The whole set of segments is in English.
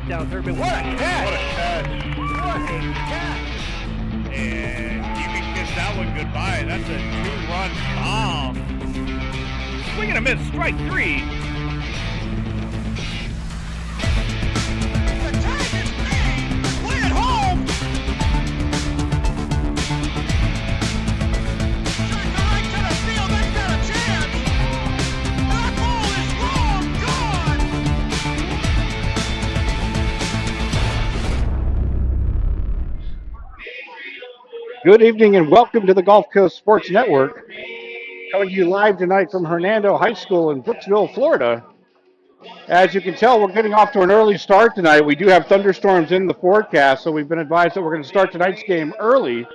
left down third, but what a catch! What a catch. What a catch! And you can kiss that one goodbye. That's a 2-run bomb. Swing and a miss, strike three. The tag is made. Play it home. Track the right to the field. That's got a chance. That ball is long gone. Good evening and welcome to the Gulf Coast Sports Network. Coming to you live tonight from Hernando High School in Brooksville, Florida. As you can tell, we're getting off to an early start tonight. We do have thunderstorms in the forecast, so we've been advised that we're going to start tonight's game early.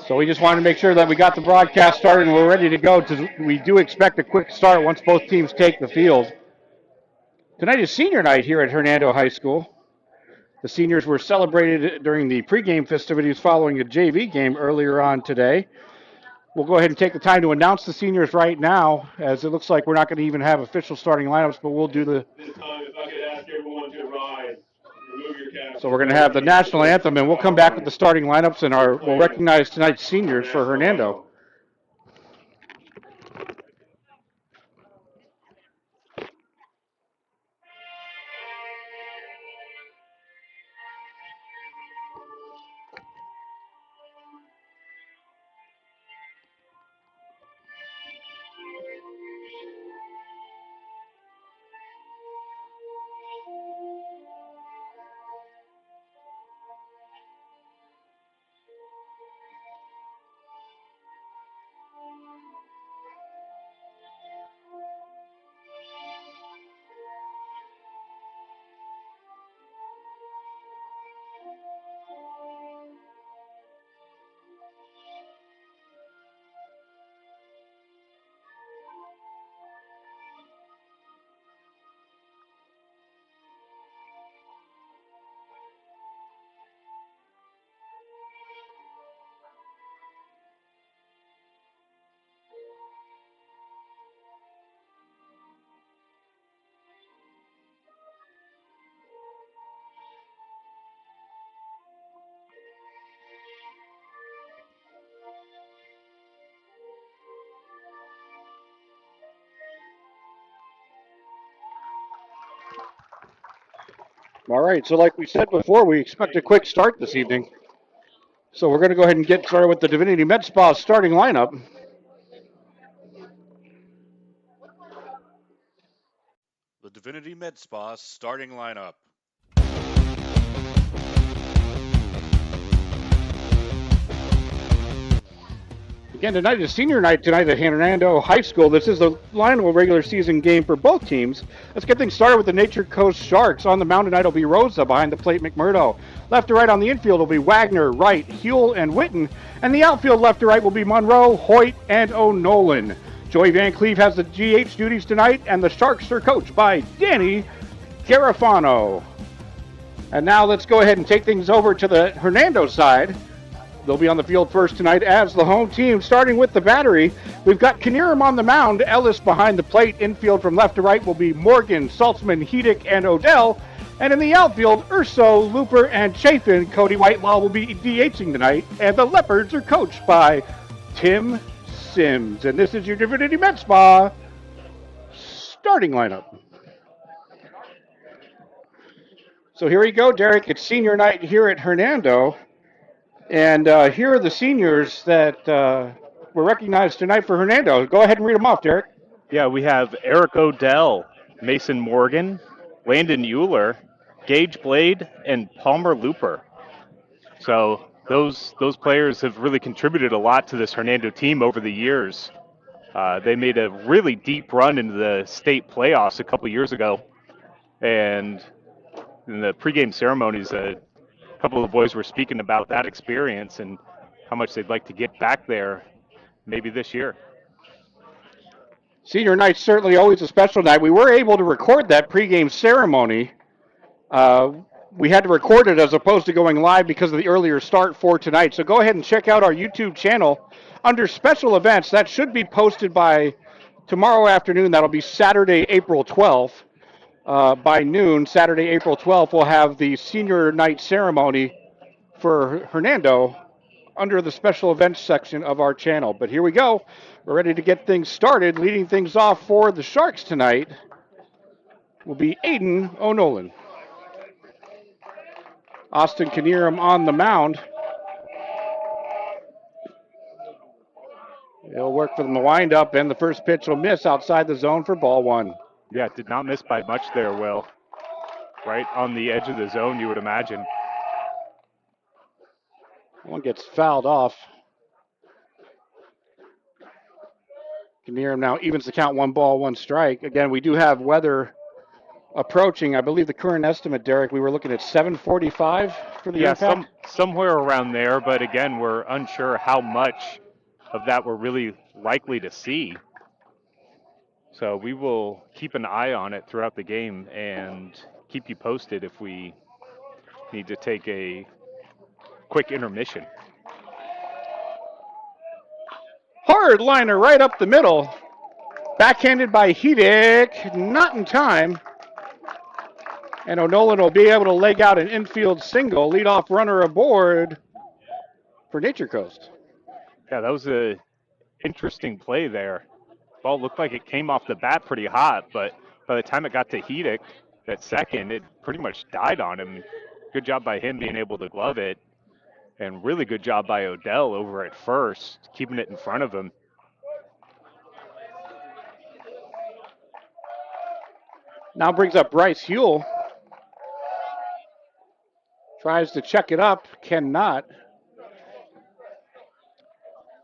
So we just wanted to make sure that we got the broadcast started and we're ready to go. We do expect a quick start once both teams take the field. Tonight is senior night here at Hernando High School. The seniors were celebrated during the pregame festivities following a JV game earlier on today. We'll go ahead and take the time to announce the seniors right now, as it looks like we're not going to even have official starting lineups, but we'll do the... This time, if I could ask everyone to rise, remove your caps. So we're going to have the national anthem, and we'll come back with the starting lineups, and we'll recognize tonight's seniors for Hernando. All right, so like we said before, we expect a quick start this evening. So we're going to go ahead and get started with the Divinity Med Spa starting lineup. The Divinity Med Spa starting lineup. Again, tonight is senior night tonight at Hernando High School. This is the final regular season game for both teams. Let's get things started with the Nature Coast Sharks. On the mound tonight will be Rosa. Behind the plate, McMurdo. Left to right on the infield will be Wagner, Wright, Huell, and Witten. And the outfield left to right will be Monroe, Hoyt, and O'Nolan. Joey Van Cleve has the GH duties tonight, and the Sharks are coached by Danny Garofano. And now let's go ahead and take things over to the Hernando side. They'll be on the field first tonight as the home team, starting with the battery. We've got Knierim on the mound, Ellis behind the plate. Infield from left to right will be Morgan, Saltzman, Hedick, and Odell. And in the outfield, Urso, Looper, and Chafin. Cody Whitelaw will be DHing tonight. And the Leopards are coached by Tim Sims. And this is your Divinity Med Spa starting lineup. So here we go, Derek. It's senior night here at Hernando. And here are the seniors that were recognized tonight for Hernando. Go ahead and read them off, Derek. Yeah, we have Eric Odell, Mason Morgan, Landon Euler, Gage Blade, and Palmer Looper. So those players have really contributed a lot to this Hernando team over the years. They made a really deep run into the state playoffs a couple years ago. And in the pregame ceremonies, a couple of the boys were speaking about that experience and how much they'd like to get back there maybe this year. Senior night's certainly always a special night. We were able to record that pregame ceremony. We had to record it as opposed to going live because of the earlier start for tonight. So go ahead and check out our YouTube channel under special events. That should be posted by tomorrow afternoon. That'll be Saturday, April 12th. By noon, Saturday, April 12th, we'll have the senior night ceremony for Hernando under the special events section of our channel. But here we go. We're ready to get things started. Leading things off for the Sharks tonight will be Aiden O'Nolan. Austin Knierim on the mound. He'll work for the windup, and the first pitch will miss outside the zone for ball one. Yeah, did not miss by much there, Will. Right on the edge of the zone, you would imagine. One gets fouled off. Knierim now evens the count, 1 ball, 1 strike. Again, we do have weather approaching. I believe the current estimate, Derek, we were looking at 7:45 for the impact. Somewhere around there, but again, we're unsure how much of that we're really likely to see. So we will keep an eye on it throughout the game and keep you posted if we need to take a quick intermission. Hard liner right up the middle. Backhanded by Hedick, not in time. And O'Nolan will be able to leg out an infield single. Leadoff runner aboard for Nature Coast. Yeah, that was a interesting play there. Ball looked like it came off the bat pretty hot, but by the time it got to Hedick at second, it pretty much died on him. Good job by him being able to glove it, and really good job by Odell over at first, keeping it in front of him. Now brings up Bryce Huell. Tries to check it up, cannot.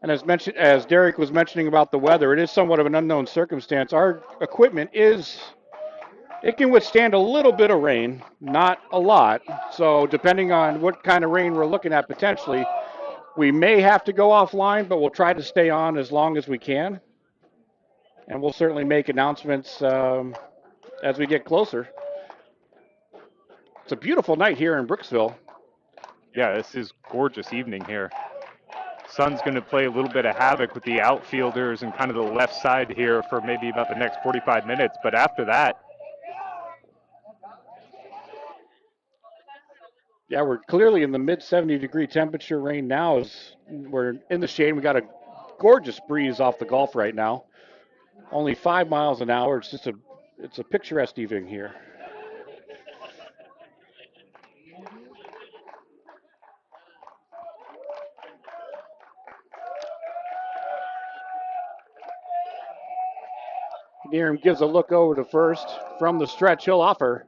And as Derek was mentioning about the weather, it is somewhat of an unknown circumstance. Our equipment it can withstand a little bit of rain, not a lot. So depending on what kind of rain we're looking at potentially, we may have to go offline, but we'll try to stay on as long as we can. And we'll certainly make announcements as we get closer. It's a beautiful night here in Brooksville. Yeah, this is gorgeous evening here. Sun's going to play a little bit of havoc with the outfielders and kind of the left side here for maybe about the next 45 minutes. But after that, yeah, we're clearly in the mid 70-degree temperature range now. As we're in the shade, we got a gorgeous breeze off the Gulf right now. Only 5 miles an hour. It's a picturesque evening here. Knierim gives a look over to first. From the stretch, he'll offer.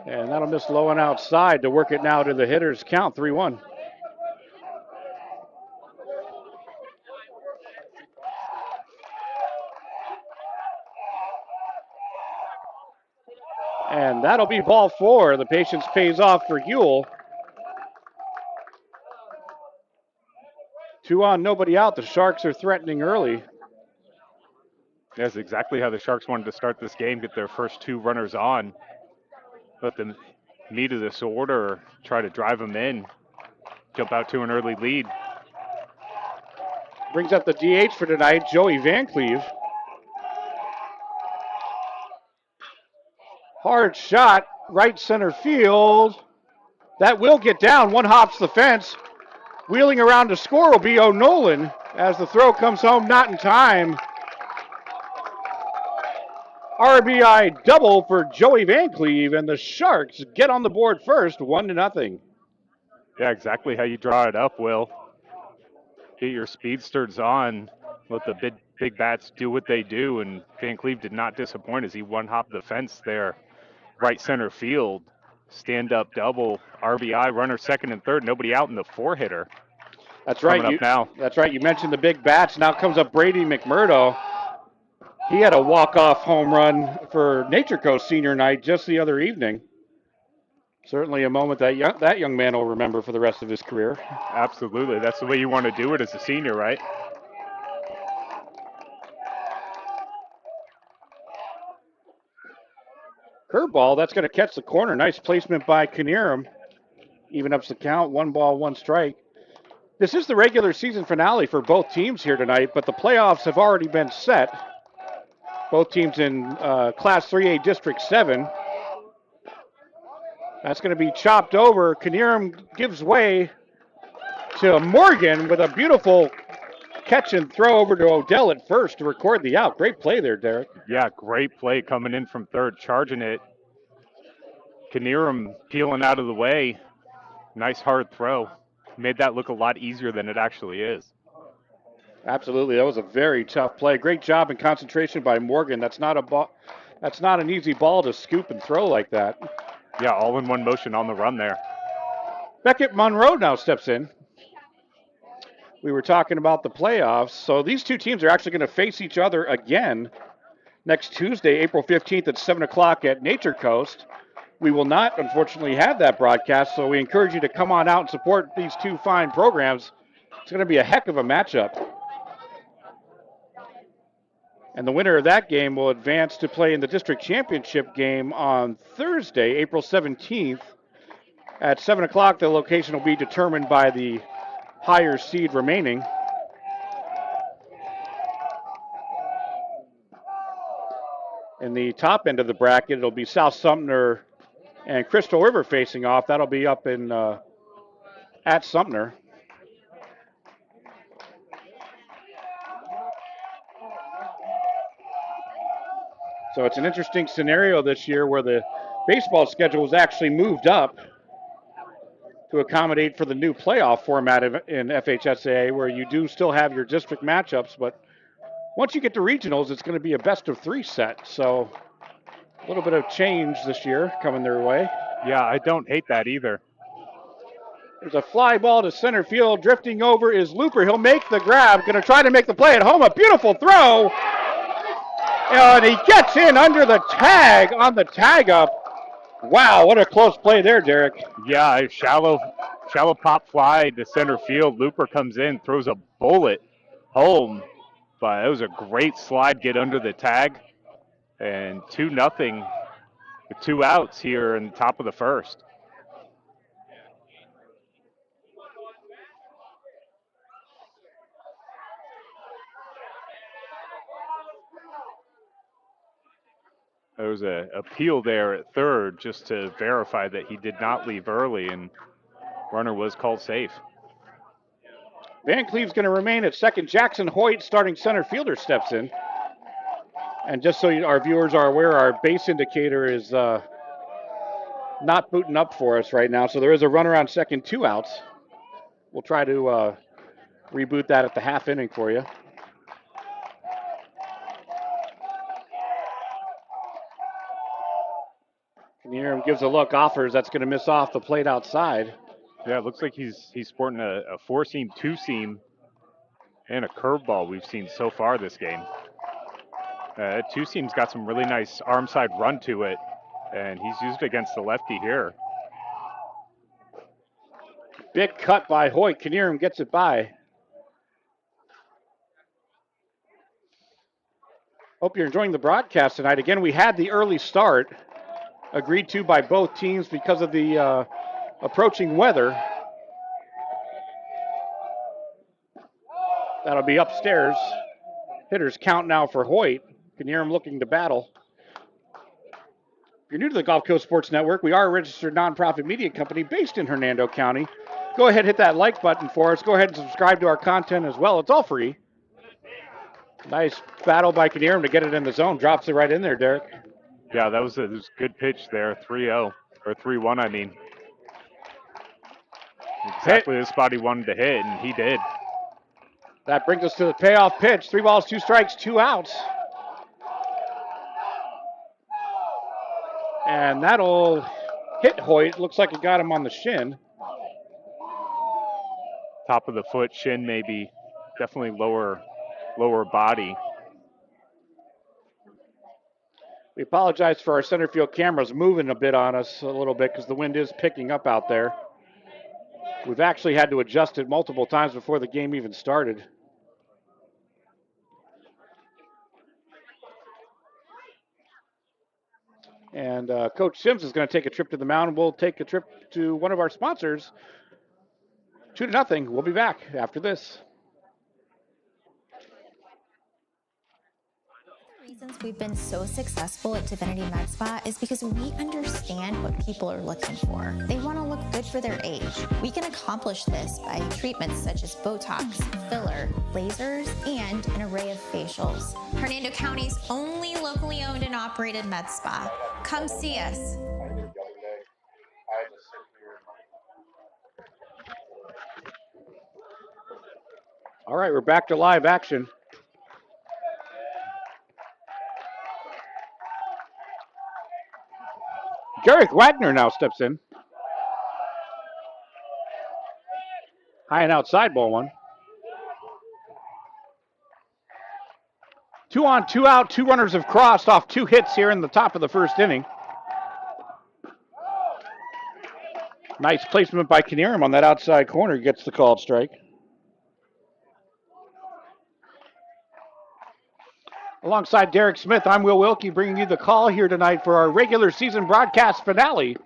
And that'll miss low and outside to work it now to the hitter's count, 3-1. And that'll be ball 4. The patience pays off for Huell. 2 on, nobody out. The Sharks are threatening early. that's exactly how the Sharks wanted to start this game, get their first 2 runners on. Let the meat of this order, try to drive them in, jump out to an early lead. Brings up the DH for tonight, Joey Van Cleve. Hard shot, right center field. That will get down. One hops the fence. Wheeling around to score will be O'Nolan as the throw comes home not in time. RBI double for Joey Van Cleve, and the Sharks get on the board first, 1-0. Yeah, exactly how you draw it up, Will. Get your speedsters on, let the big bats do what they do, and Van Cleve did not disappoint as he one-hopped the fence there. Right center field, stand-up double, RBI, runner second and third, nobody out in the 4-hitter. That's right. That's right. You mentioned the big bats. Now comes up Brady McMurdo. He had a walk-off home run for Nature Coast senior night just the other evening. Certainly a moment that young man will remember for the rest of his career. Absolutely. That's the way you want to do it as a senior, right? Curveball, that's going to catch the corner. Nice placement by Knierim. Even ups the count, 1 ball, 1 strike. This is the regular season finale for both teams here tonight, but the playoffs have already been set. Both teams in Class 3A District 7. That's going to be chopped over. Knierim gives way to Morgan with a beautiful catch and throw over to Odell at first to record the out. Great play there, Derek. Yeah, great play coming in from third, charging it. Knierim peeling out of the way. Nice hard throw. Made that look a lot easier than it actually is. Absolutely, that was a very tough play. Great job and concentration by Morgan. That's not a ball. That's not an easy ball to scoop and throw like that. Yeah, all in one motion on the run there. Beckett Monroe now steps in. We were talking about the playoffs, so these two teams are actually going to face each other again next Tuesday, April 15th at 7 o'clock at Nature Coast. We will not, unfortunately, have that broadcast, so we encourage you to come on out and support these two fine programs. It's going to be a heck of a matchup. And the winner of that game will advance to play in the district championship game on Thursday, April 17th. At 7 o'clock, the location will be determined by the higher seed remaining. In the top end of the bracket, it'll be South Sumter and Crystal River facing off. That'll be up in at Sumter. So it's an interesting scenario this year where the baseball schedule was actually moved up to accommodate for the new playoff format in FHSAA, where you do still have your district matchups, but once you get to regionals, it's going to be a best of three set. So a little bit of change this year coming their way. Yeah, I don't hate that either. There's a fly ball to center field. Drifting over is Looper. He'll make the grab. Going to try to make the play at home. A beautiful throw. And he gets in under the tag on the tag up. Wow, what a close play there, Derek. Yeah, shallow pop fly to center field. Looper comes in, throws a bullet home. But it was a great slide, get under the tag. And 2-0 with 2 outs here in the top of the first. There was an appeal there at third just to verify that he did not leave early, and runner was called safe. Van Cleve's going to remain at second. Jackson Hoyt, starting center fielder, steps in. And just so our viewers are aware, our base indicator is not booting up for us right now. So there is a runner on second, 2 outs. We'll try to reboot that at the half inning for you. Knierim gives a look, offers. That's going to miss off the plate outside. Yeah, it looks like he's sporting a 4-seam, 2-seam, and a curveball we've seen so far this game. 2-seam's got some really nice arm side run to it, and he's used it against the lefty here. Big cut by Hoyt. Knierim gets it by. Hope you're enjoying the broadcast tonight. Again, we had the early start agreed to by both teams because of the approaching weather. That'll be upstairs. Hitters count now for Hoyt. Knierim looking to battle. If you're new to the Gulf Coast Sports Network, we are a registered nonprofit media company based in Hernando County. Go ahead, hit that like button for us. Go ahead and subscribe to our content as well. It's all free. Nice battle by Knierim to get it in the zone. Drops it right in there, Derek. Yeah, that was a good pitch there, 3-0, or 3-1, I mean. Exactly the spot he wanted to hit, and he did. That brings us to the payoff pitch. 3 balls, 2 strikes, 2 outs. And that'll hit Hoyt. Looks like it got him on the shin. Top of the foot, shin maybe, definitely lower body. We apologize for our center field cameras moving a bit on us a little bit because the wind is picking up out there. We've actually had to adjust it multiple times before the game even started. And Coach Sims is going to take a trip to the mound, and we'll take a trip to one of our sponsors. 2-0. We'll be back after this. reasons we've been so successful at Divinity Med Spa is because we understand what people are looking for. They want to look good for their age. We can accomplish this by treatments such as Botox, filler, lasers, and an array of facials. Hernando County's only locally owned and operated med spa. Come see us. All right, we're back to live action. Jareth Wagner now steps in. High and outside ball one. 2 on, 2 out. 2 runners have crossed off 2 hits here in the top of the first inning. Nice placement by Knierim on that outside corner. Gets the called strike. Alongside Derek Smith, I'm Will Wilkie bringing you the call here tonight for our regular season broadcast finale.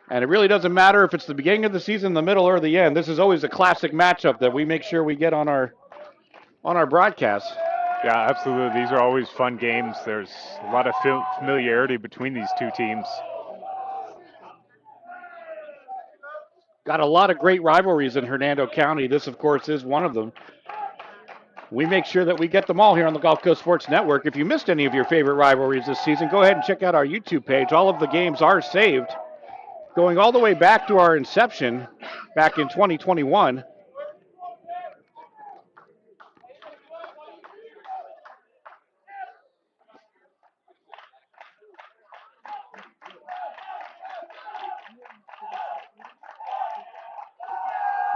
And it really doesn't matter if it's the beginning of the season, the middle, or the end. This is always a classic matchup that we make sure we get on our broadcast. Yeah, absolutely. These are always fun games. There's a lot of familiarity between these two teams. Got a lot of great rivalries in Hernando County. This, of course, is one of them. We make sure that we get them all here on the Gulf Coast Sports Network. If you missed any of your favorite rivalries this season, go ahead and check out our YouTube page. All of the games are saved, going all the way back to our inception back in 2021.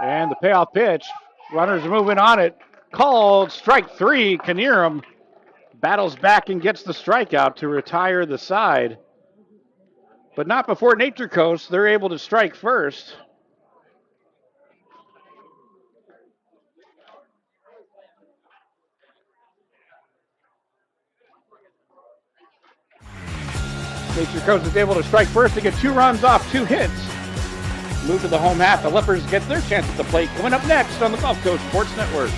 And the payoff pitch. Runners moving on it. Called strike 3. Knierim battles back and gets the strikeout to retire the side. But not before Nature Coast. They're able to strike first. Nature Coast is able to strike first to get 2 runs off 2 hits. Move to the home half. The Leopards get their chance at the plate. Coming up next on the Gulf Coast Sports Network.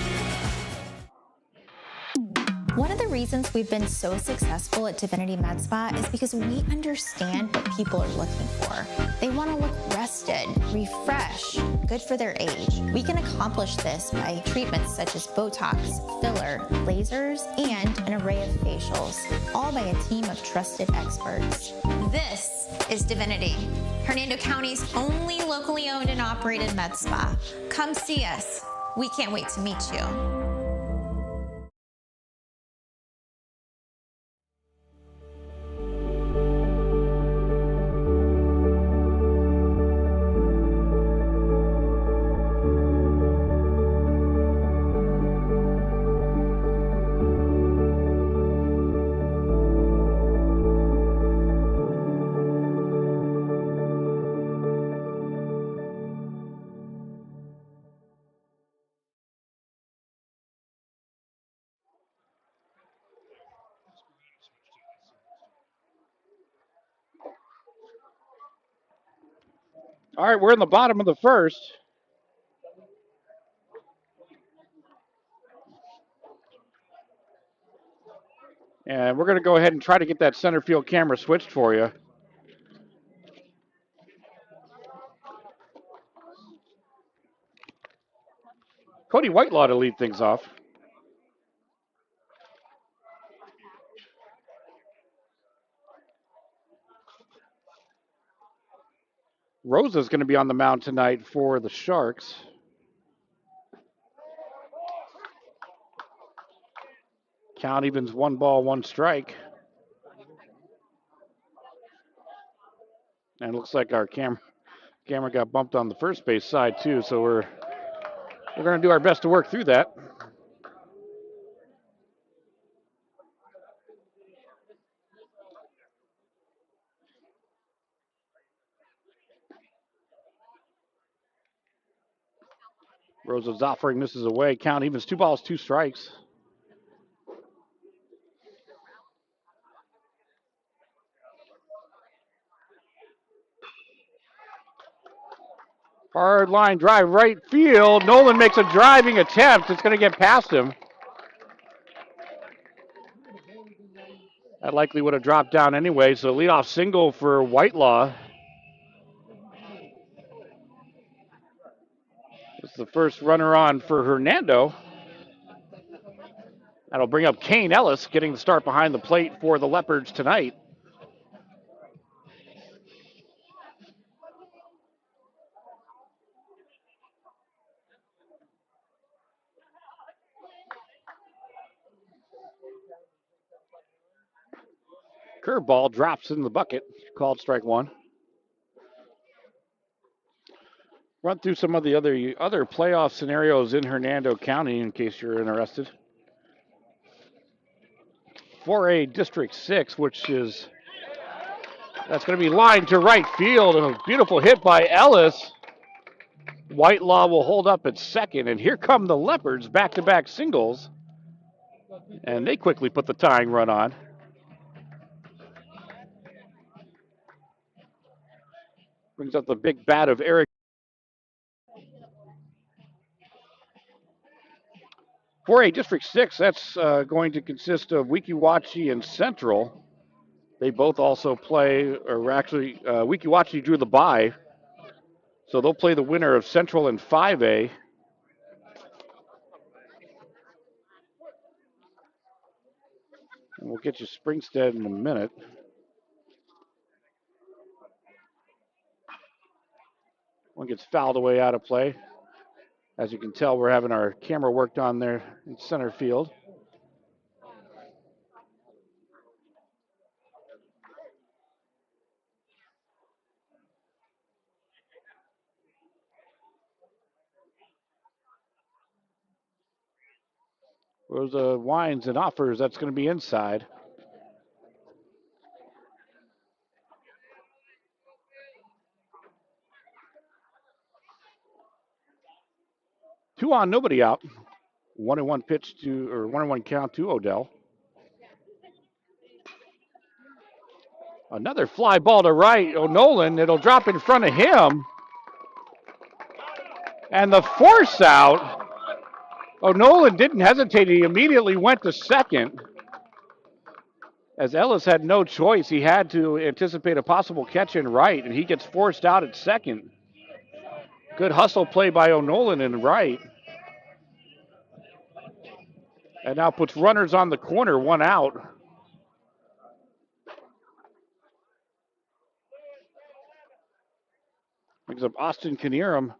One of the reasons we've been so successful at Divinity Med Spa is because we understand what people are looking for. They want to look rested, refreshed, good for their age. We can accomplish this by treatments such as Botox, filler, lasers, and an array of facials, all by a team of trusted experts. This is Divinity, Hernando County's only locally owned and operated med spa. Come see us. We can't wait to meet you. All right, we're in the bottom of the first. And we're going to go ahead and try to get that center field camera switched for you. Cody Whitelaw to lead things off. Rosa's going to be on the mound tonight for the Sharks. Count evens 1 ball, 1 strike. And it looks like our camera got bumped on the first base side too, so we're going to do our best to work through that. Rosa's offering misses away. Count evens 2 balls, 2 strikes. Hard line drive right field. Nolan makes a driving attempt. It's going to get past him. That likely would have dropped down anyway, so leadoff single for Whitelaw. It's the first runner on for Hernando. That'll bring up Kane Ellis, getting the start behind the plate for the Leopards tonight. Curveball drops in the bucket, called strike one. Run through some of the other playoff scenarios in Hernando County in case you're interested. 4A District 6, that's going to be lined to right field. And a beautiful hit by Ellis. Whitelaw will hold up at second, and here come the Leopards, back-to-back singles. And they quickly put the tying run on. Brings up the big bat of Eric. 4A District 6, that's going to consist of Wekiwachi and Central. They both also play, or actually, Wekiwachi drew the bye. So they'll play the winner of Central and 5A. And we'll get you Springstead in a minute. One gets fouled away out of play. As you can tell, we're having our camera worked on there in center field. Rosa winds and offers. That's going to be inside. Two on, nobody out. 1-1 pitch to, or 1-1 count to Odell. Another fly ball to right. O'Nolan, it'll drop in front of him. And the force out. O'Nolan didn't hesitate. He immediately went to second. As Ellis had no choice, he had to anticipate a possible catch in right, and he gets forced out at second. Good hustle play by O'Nolan in right. And now puts runners on the corner, one out. Brings up Austin Knierim.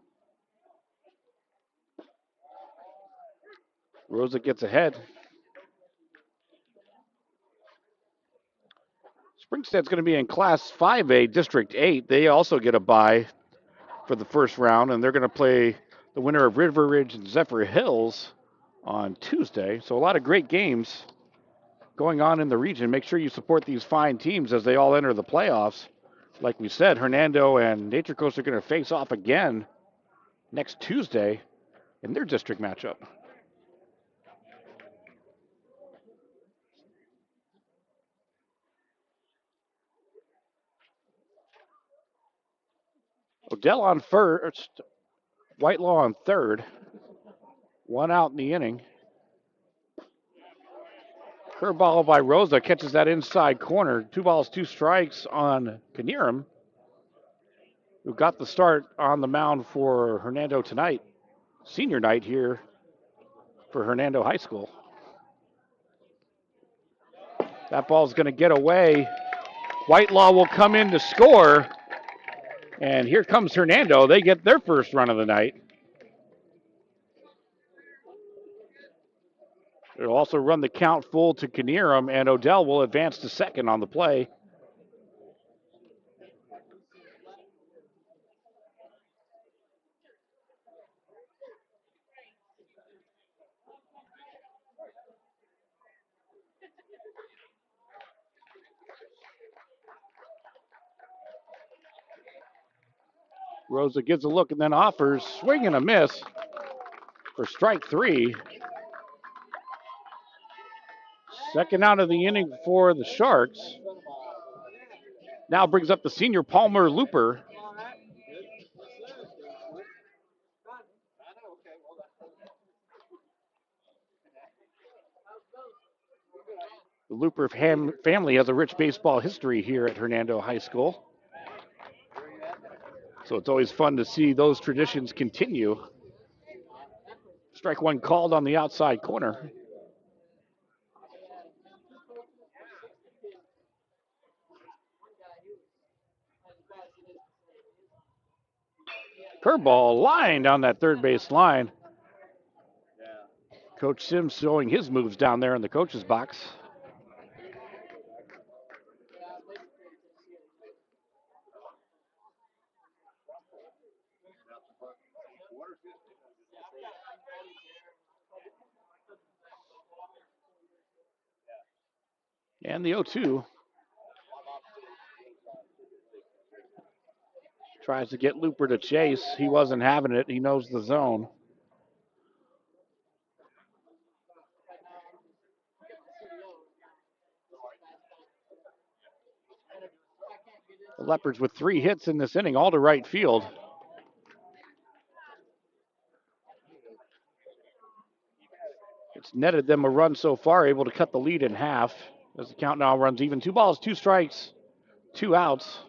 Rosa gets ahead. Springstead's going to be in Class 5A, District 8. They also get a bye for the first round, and they're going to play the winner of River Ridge and Zephyr Hills on Tuesday. So a lot of great games going on in the region. Make sure you support these fine teams as they all enter the playoffs. Like we said, Hernando and Nature Coast are going to face off again next Tuesday in their district matchup. Odell on first, Whitelaw on third. One out in the inning. Curveball by Rosa catches that inside corner. 2 balls, 2 strikes on Knierim, who got the start on the mound for Hernando tonight. Senior night here for Hernando High School. That ball's going to get away. Whitelaw will come in to score. And here comes Hernando. They get their first run of the night. They'll also run the count full to Knierim, and Odell will advance to second on the play. Rosa gives a look and then offers, swing and a miss for strike 3. Second out of the inning for the Sharks. Now brings up the senior Palmer Looper. The Looper family has a rich baseball history here at Hernando High School. So it's always fun to see those traditions continue. Strike one called on the outside corner. Curveball line down that third base line. Coach Sims showing his moves down there in the coach's box. And the 0-2. Tries to get Looper to chase. He wasn't having it. He knows the zone. The Leopards with 3 hits in this inning, all to right field. It's netted them a run so far, able to cut the lead in half as the count now runs even. 2 balls, 2 strikes, 2 outs.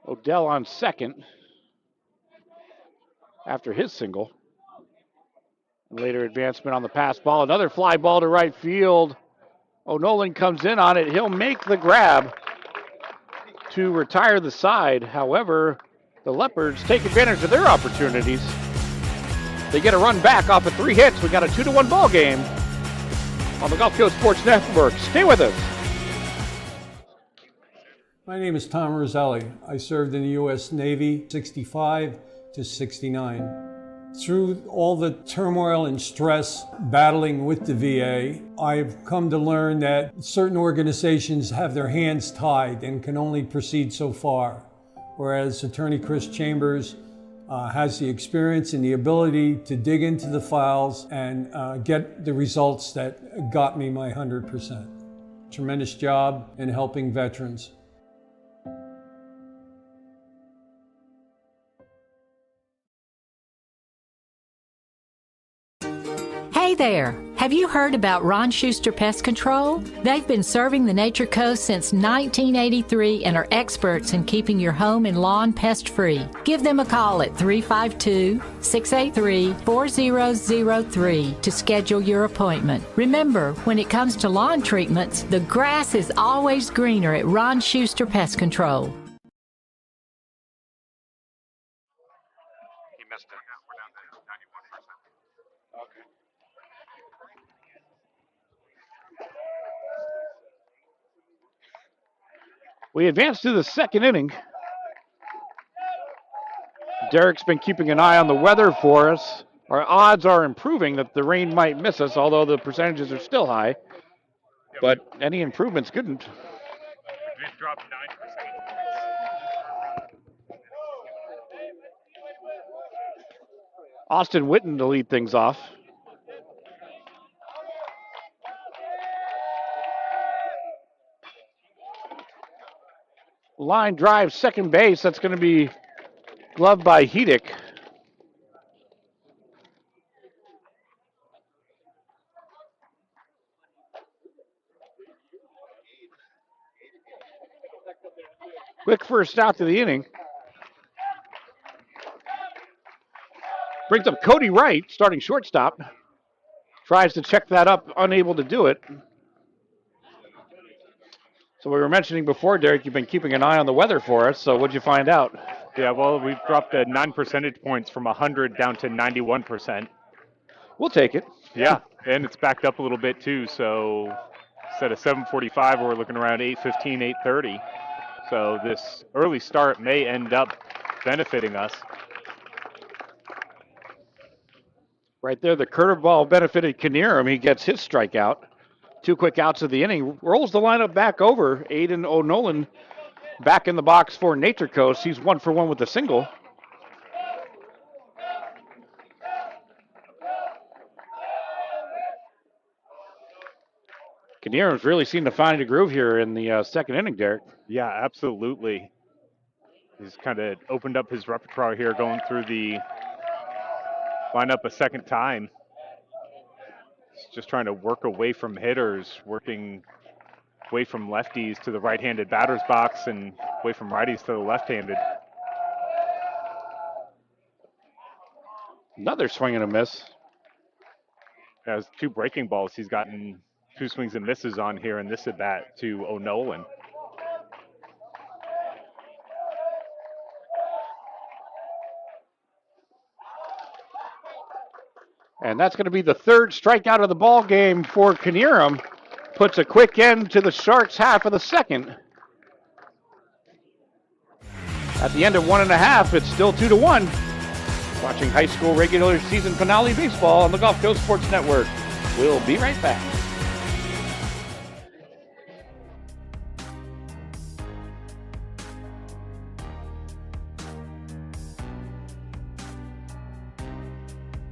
Odell on second after his single. Later advancement on the pass ball. Another fly ball to right field. O'Nolan comes in on it. He'll make the grab to retire the side. However, the Leopards take advantage of their opportunities. They get a run back off of 3 hits. We got a 2-1 ball game on the Gulf Coast Sports Network. Stay with us. My name is Tom Roselli. I served in the U.S. Navy 65 to 69. Through all the turmoil and stress battling with the VA, I've come to learn that certain organizations have their hands tied and can only proceed so far, whereas Attorney Chris Chambers has the experience and the ability to dig into the files and get the results that got me my 100%. Tremendous job in helping veterans. Hey there! Have you heard about Ron Schuster Pest Control? They've been serving the Nature Coast since 1983 and are experts in keeping your home and lawn pest-free. Give them a call at 352-683-4003 to schedule your appointment. Remember, when it comes to lawn treatments, the grass is always greener at Ron Schuster Pest Control. We advance to the second inning. Derek's been keeping an eye on the weather for us. Our odds are improving that the rain might miss us, although the percentages are still high. But any improvement's good. We did drop 9%. Austin Witten to lead things off. Line drive, second base. That's going to be gloved by Hedick. Quick first out to the inning. Brings up Cody Wright, starting shortstop. Tries to check that up, unable to do it. So we were mentioning before, Derek, you've been keeping an eye on the weather for us. So what'd you find out? Yeah, well, we've dropped 9 percentage points from 100 down to 91%. We'll take it. Yeah, and it's backed up a little bit too. So instead of 7:45, we're looking around 8:15, 8:30. So this early start may end up benefiting us. Right there, the curveball benefited Knierim. He gets his strikeout. 2 quick outs of the inning. Rolls the lineup back over. Aiden O'Nolan back in the box for Nature Coast. He's 1 for 1 with a single. Knierim's really seemed to find a groove here in the second inning, Derek. Yeah, absolutely. He's kind of opened up his repertoire here, going through the lineup a second time. just trying to work away from hitters, working away from lefties to the right-handed batter's box and away from righties to the left-handed. Another swing and a miss. Has 2 breaking balls. He's gotten 2 swings and misses on here in this at-bat to O'Nolan. And that's going to be the 3rd strikeout of the ball game for Knierim. Puts a quick end to the Sharks' half of the 2nd. At the end of 1.5, it's still 2-1. Watching high school regular season finale baseball on the Gulf Coast Sports Network. We'll be right back.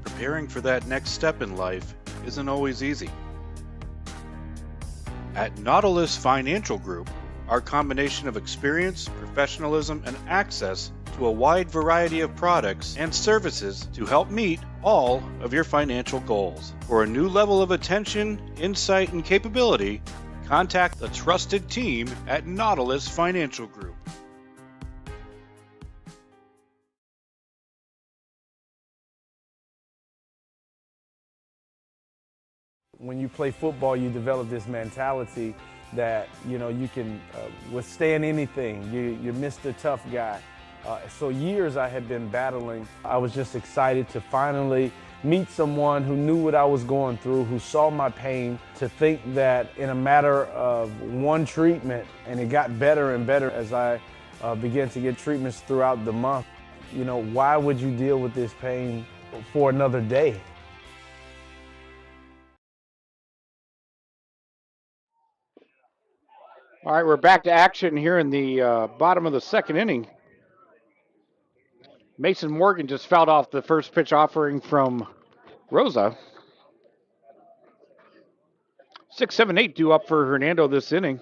Preparing for that next step in life isn't always easy. At Nautilus Financial Group, our combination of experience, professionalism, and access to a wide variety of products and services to help meet all of your financial goals. For a new level of attention, insight, and capability, contact the trusted team at Nautilus Financial Group. When you play football, you develop this mentality that, you can withstand anything. You're Mr. Tough Guy. So years I had been battling. I was just excited to finally meet someone who knew what I was going through, who saw my pain, to think that in a matter of one treatment, and it got better and better as I began to get treatments throughout the month. Why would you deal with this pain for another day? All right, we're back to action here in the bottom of the 2nd inning. Mason Morgan just fouled off the first pitch offering from Rosa. 6, 7, 8 due up for Hernando this inning.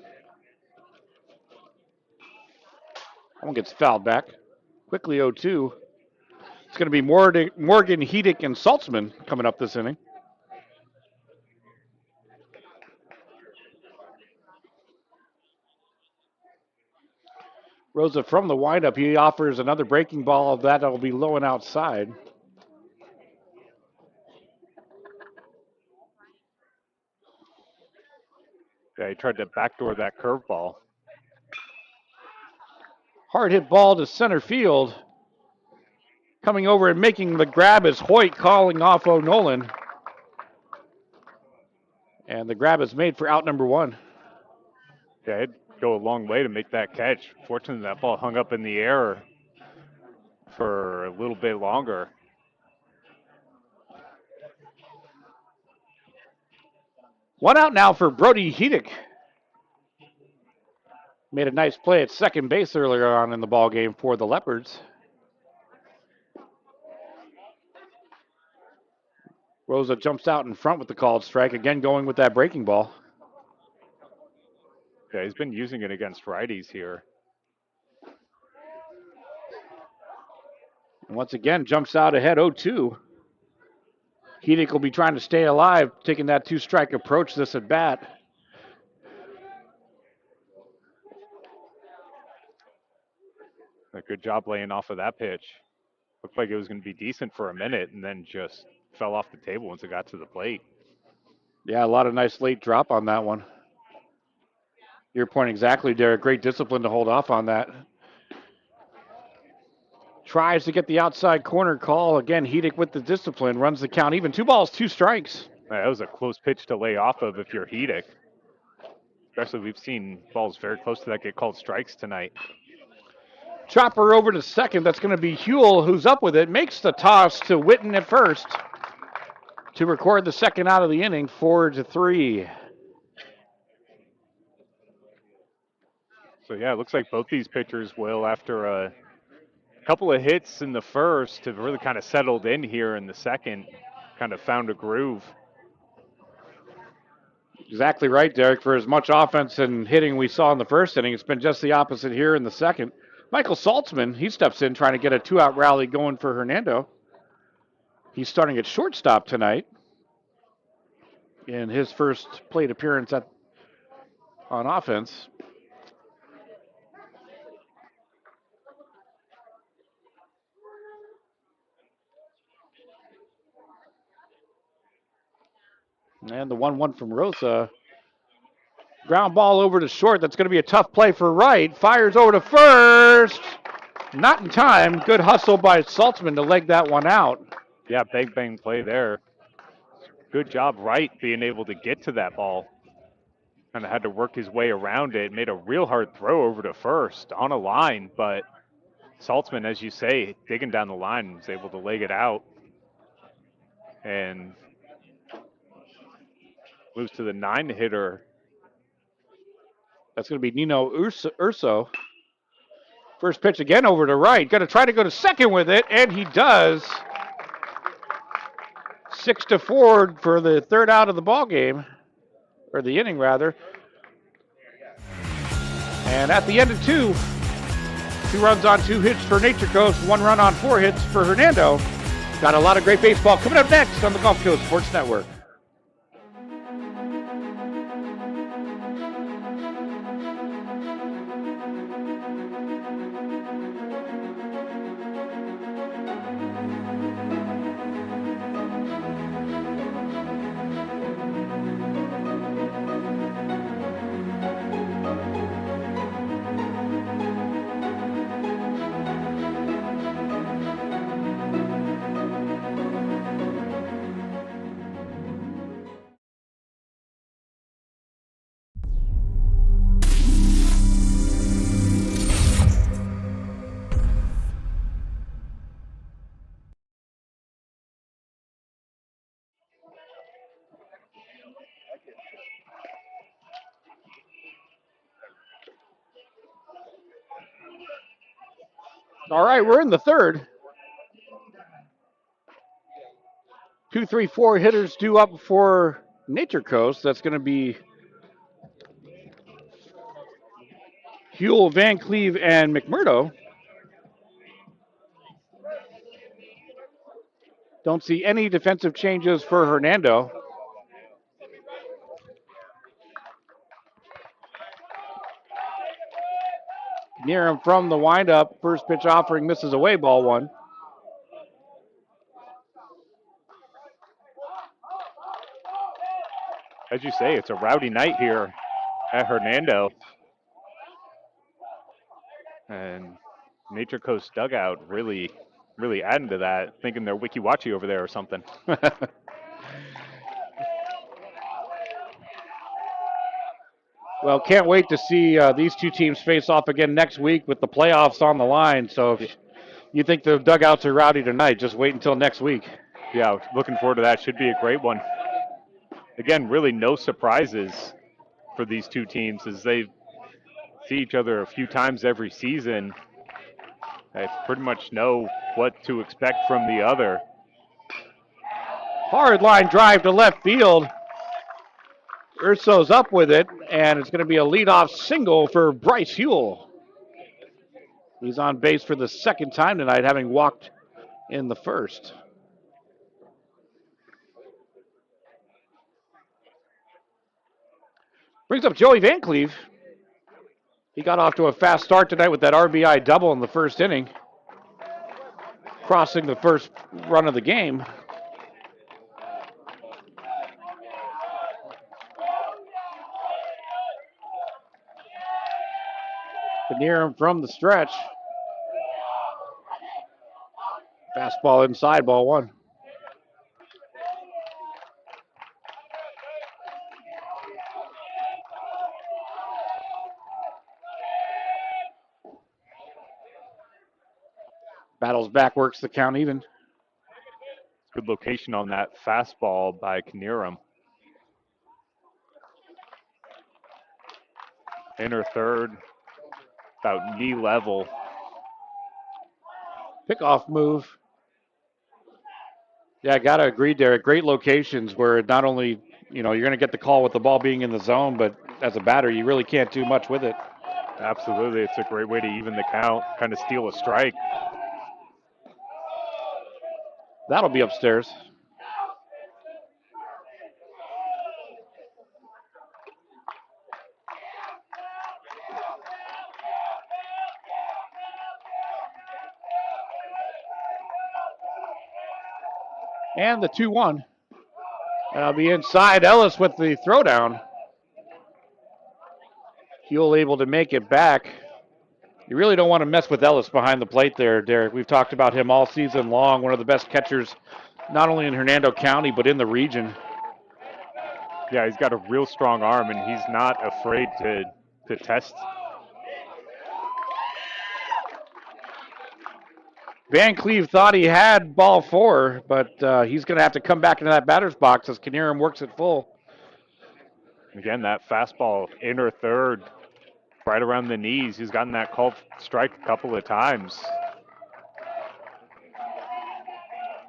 That one gets fouled back. Quickly 0-2. It's going to be Morgan, Hedick, and Saltzman coming up this inning. Rosa from the windup, he offers another breaking ball. That'll be low and outside. Yeah, he tried to backdoor that curveball. Hard hit ball to center field. Coming over and making the grab is Hoyt, calling off O'Nolan. And the grab is made for out number 1. Yeah, it'd go a long way to make that catch. Fortunately, that ball hung up in the air for a little bit longer. One out now for Brody Hedick. Made a nice play at second base earlier on in the ball game for the Leopards. Rosa jumps out in front with the called strike, again going with that breaking ball. Yeah, he's been using it against righties here. And once again, jumps out ahead 0-2. Hedick will be trying to stay alive, taking that 2-strike approach this at bat. A good job laying off of that pitch. Looked like it was going to be decent for a minute and then just fell off the table once it got to the plate. Yeah, a lot of nice late drop on that one. Your point exactly, Derek. Great discipline to hold off on that. Tries to get the outside corner call. Again, Hedick with the discipline, runs the count even. 2 balls, 2 strikes. That was a close pitch to lay off of if you're Hedick. Especially we've seen balls very close to that get called strikes tonight. Chopper over to second. That's going to be Huell, who's up with it. Makes the toss to Witten at first to record the second out of the inning, 4-3. So, yeah, it looks like both these pitchers will, after a couple of hits in the first, have really kind of settled in here in the second, kind of found a groove. Exactly right, Derek. For as much offense and hitting we saw in the first inning, it's been just the opposite here in the second. Michael Saltzman, he steps in trying to get a 2-out rally going for Hernando. He's starting at shortstop tonight. in his first plate appearance on offense. And the 1-1 from Rosa. Ground ball over to short. That's going to be a tough play for right. Fires over to first. Not in time. Good hustle by Saltzman to leg that one out. Yeah, bang play there. Good job, Wright, being able to get to that ball. Kind of had to work his way around it. Made a real hard throw over to first on a line, but Saltzman, as you say, digging down the line, was able to leg it out. And moves to the 9-hitter. That's going to be Nino Urso. First pitch again over to right. Going to try to go to second with it, and he does. 6-4 for the third out of the ball game, or the inning rather. And at the end of 2 runs on 2 hits for Nature Coast, 1 run on 4 hits for Hernando. Got a lot of great baseball coming up next on the Gulf Coast Sports Network. All right, we're in the third. 2, 3, 4 hitters due up for Nature Coast. That's going to be Huell, Van Cleve, and McMurdo. Don't see any defensive changes for Hernando. Near him from the windup. First pitch offering misses away, ball 1. As you say, it's a rowdy night here at Hernando. And Nature Coast dugout really adding to that, thinking they're Wiki-Wachi over there or something. Well, can't wait to see these two teams face off again next week with the playoffs on the line. So if you think the dugouts are rowdy tonight, just wait until next week. Yeah, looking forward to that. Should be a great one. Again, really no surprises for these two teams as they see each other a few times every season. They pretty much know what to expect from the other. Hard line drive to left field. Urso's up with it, and it's going to be a leadoff single for Bryce Huell. He's on base for the second time tonight, having walked in the first. Brings up Joey Van Cleve. He got off to a fast start tonight with that RBI double in the first inning, crossing the first run of the game. Near him from the stretch. Fastball inside, ball 1. Battles back, works the count even. Good location on that fastball by Knierim. Inner third, about knee level. Pickoff move. Yeah, got to agree there. At great locations where not only, you're going to get the call with the ball being in the zone, but as a batter, you really can't do much with it. Absolutely. It's a great way to even the count, kind of steal a strike. That'll be upstairs. And the 2-1. That'll be inside. Ellis with the throwdown. Huel able to make it back. You really don't want to mess with Ellis behind the plate there, Derek. We've talked about him all season long. One of the best catchers, not only in Hernando County, but in the region. Yeah, he's got a real strong arm, and he's not afraid to test. Van Cleve thought he had ball 4, but he's going to have to come back into that batter's box as Knierim works it full. Again, that fastball inner third, right around the knees. He's gotten that called strike a couple of times.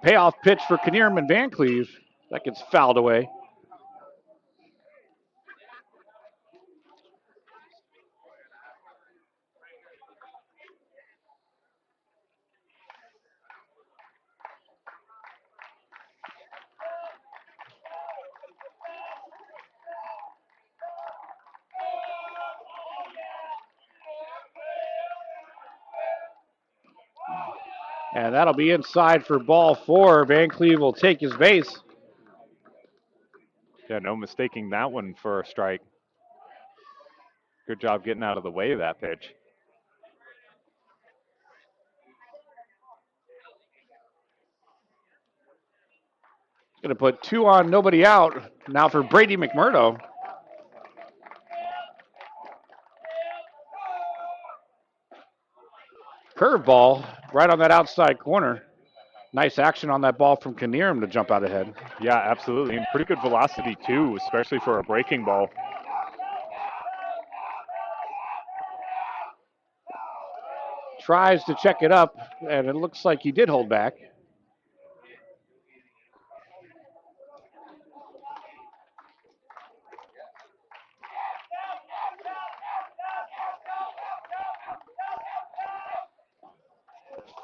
Payoff pitch for Knierim and Van Cleve. That gets fouled away. And that'll be inside for ball 4. Van Cleve will take his base. Yeah, no mistaking that one for a strike. Good job getting out of the way of that pitch. Going to put 2 on, nobody out. Now for Brady McMurdo. Curveball right on that outside corner. Nice action on that ball from Knierim to jump out ahead. Yeah, absolutely. And pretty good velocity, too, especially for a breaking ball. Tries to check it up, and it looks like he did hold back.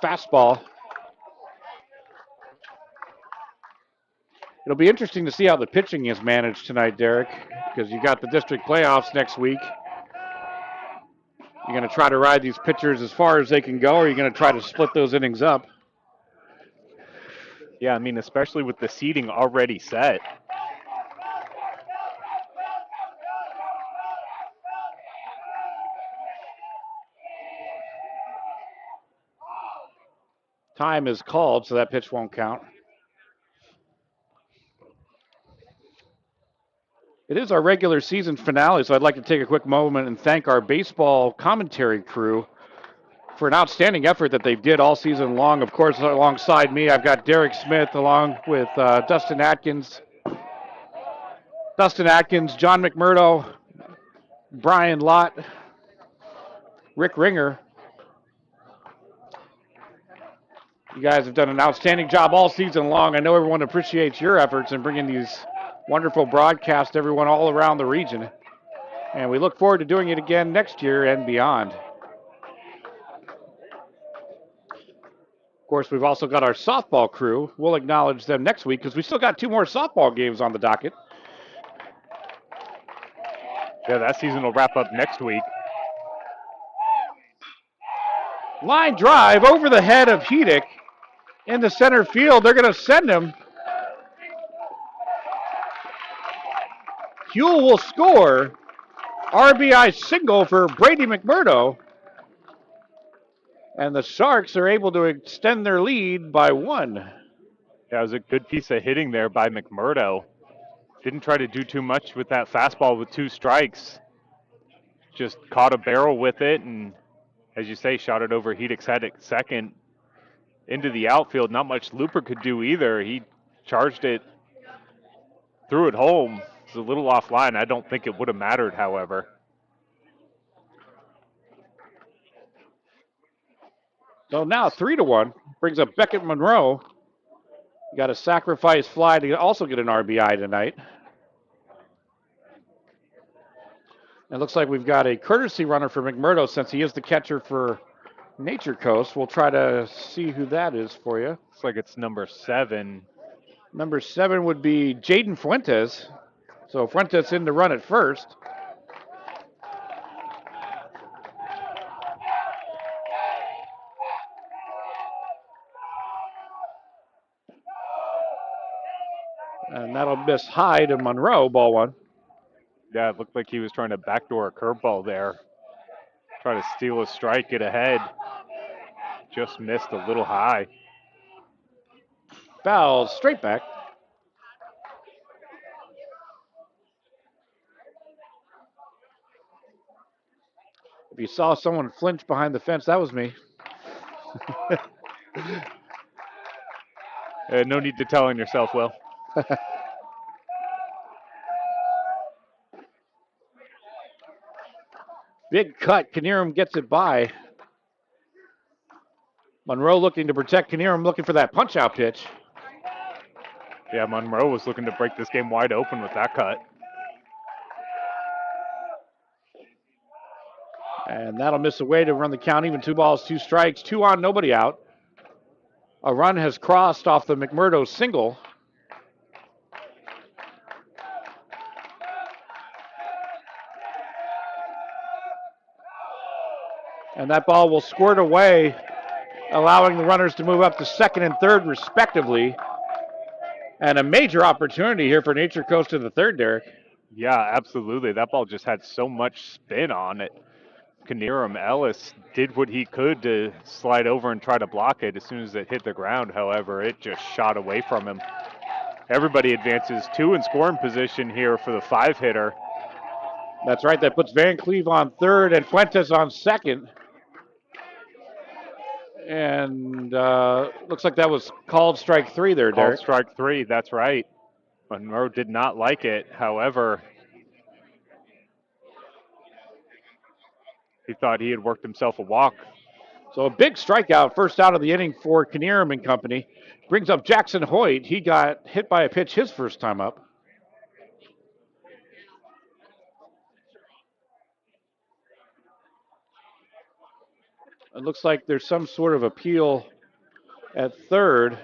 Fastball. It'll be interesting to see how the pitching is managed tonight, Derek, because you got the district playoffs next week. You're going to try to ride these pitchers as far as they can go, or you're going to try to split those innings up? Yeah, I mean, especially with the seeding already set. Time is called, so that pitch won't count. It is our regular season finale, so I'd like to take a quick moment and thank our baseball commentary crew for an outstanding effort that they did all season long. Of course, alongside me, I've got Derek Smith along with Dustin Atkins, John McMurdo, Brian Lott, Rick Ringer. You guys have done an outstanding job all season long. I know everyone appreciates your efforts in bringing these wonderful broadcasts to everyone all around the region. And we look forward to doing it again next year and beyond. Of course, we've also got our softball crew. We'll acknowledge them next week because we still got 2 more softball games on the docket. Yeah, that season will wrap up next week. Line drive over the head of Hedick into center field. They're going to send him. Huel will score. RBI single for Brady McMurdo. And the Sharks are able to extend their lead by 1. That was a good piece of hitting there by McMurdo. Didn't try to do too much with that fastball with 2 strikes. Just caught a barrel with it and, as you say, shot it over Hedick's head at second into the outfield. Not much Looper could do either. He charged it, threw it home. It's a little offline. I don't think it would have mattered, however. So now 3-1 brings up Beckett Monroe. Got a sacrifice fly to also get an RBI tonight. It looks like we've got a courtesy runner for McMurdo since he is the catcher for Nature Coast. We'll try to see who that is for you. Looks like it's number 7. Number 7 would be Jaden Fuentes. So Fuentes in to run at first. And that'll miss high to Monroe, ball one. Yeah, it looked like he was trying to backdoor a curveball there. Try to steal a strike, get ahead. Just missed a little high. Foul straight back. If you saw someone flinch behind the fence, that was me. No need to tell on yourself, Will. Big cut. Knierim gets it by. Monroe looking to protect Knierim, looking for that punch-out pitch. Yeah, Monroe was looking to break this game wide open with that cut. And that'll miss away to run the count. Even 2 balls, 2 strikes, 2 on, nobody out. A run has crossed off the McMurdo single. And that ball will squirt away, allowing the runners to move up to second and third, respectively. And a major opportunity here for Nature Coast in the third, Derek. Yeah, absolutely. That ball just had so much spin on it. Knierim Ellis did what he could to slide over and try to block it. As soon as it hit the ground, however, it just shot away from him. Everybody advances 2 in scoring position here for the 5-hitter. That's right. That puts Van Cleve on third and Fuentes on second. And looks like that was called strike 3 there, Derek. Called strike 3, that's right. Monroe did not like it. However, he thought he had worked himself a walk. So a big strikeout, first out of the inning for Knierim and company. Brings up Jackson Hoyt. He got hit by a pitch his first time up. It looks like there's some sort of appeal at third.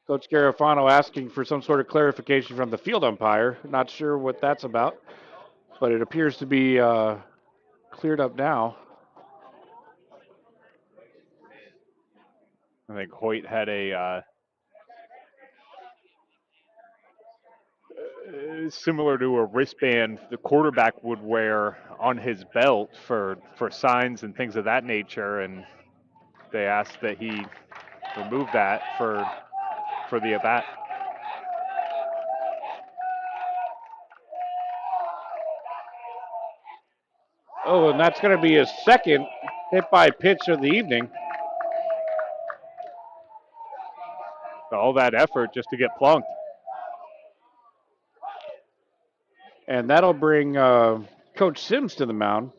Coach Garofano asking for some sort of clarification from the field umpire. Not sure what that's about, but it appears to be cleared up now. I think Hoyt had a similar to a wristband the quarterback would wear on his belt for signs and things of that nature, and they asked that he remove that for the at-bat. Oh, and that's going to be his second hit by pitch of the evening. All that effort just to get plunked. And that'll bring Coach Sims to the mound.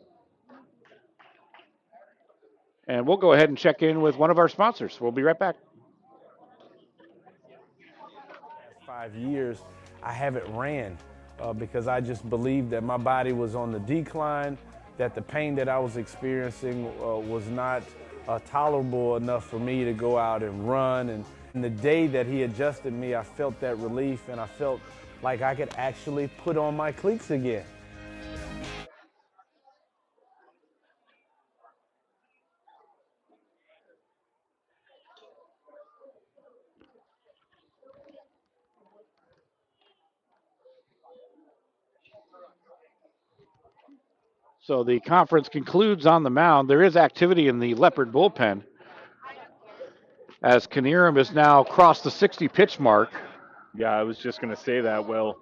And we'll go ahead and check in with one of our sponsors. We'll be right back. 5 years, I haven't ran because I just believed that my body was on the decline, that the pain that I was experiencing was not tolerable enough for me to go out and run. And the day that he adjusted me, I felt that relief, and I felt like I could actually put on my cleats again. So the conference concludes on the mound. There is activity in the Leopard bullpen, as Knierim has now crossed the 60 pitch mark. Yeah, I was just going to say that, Will.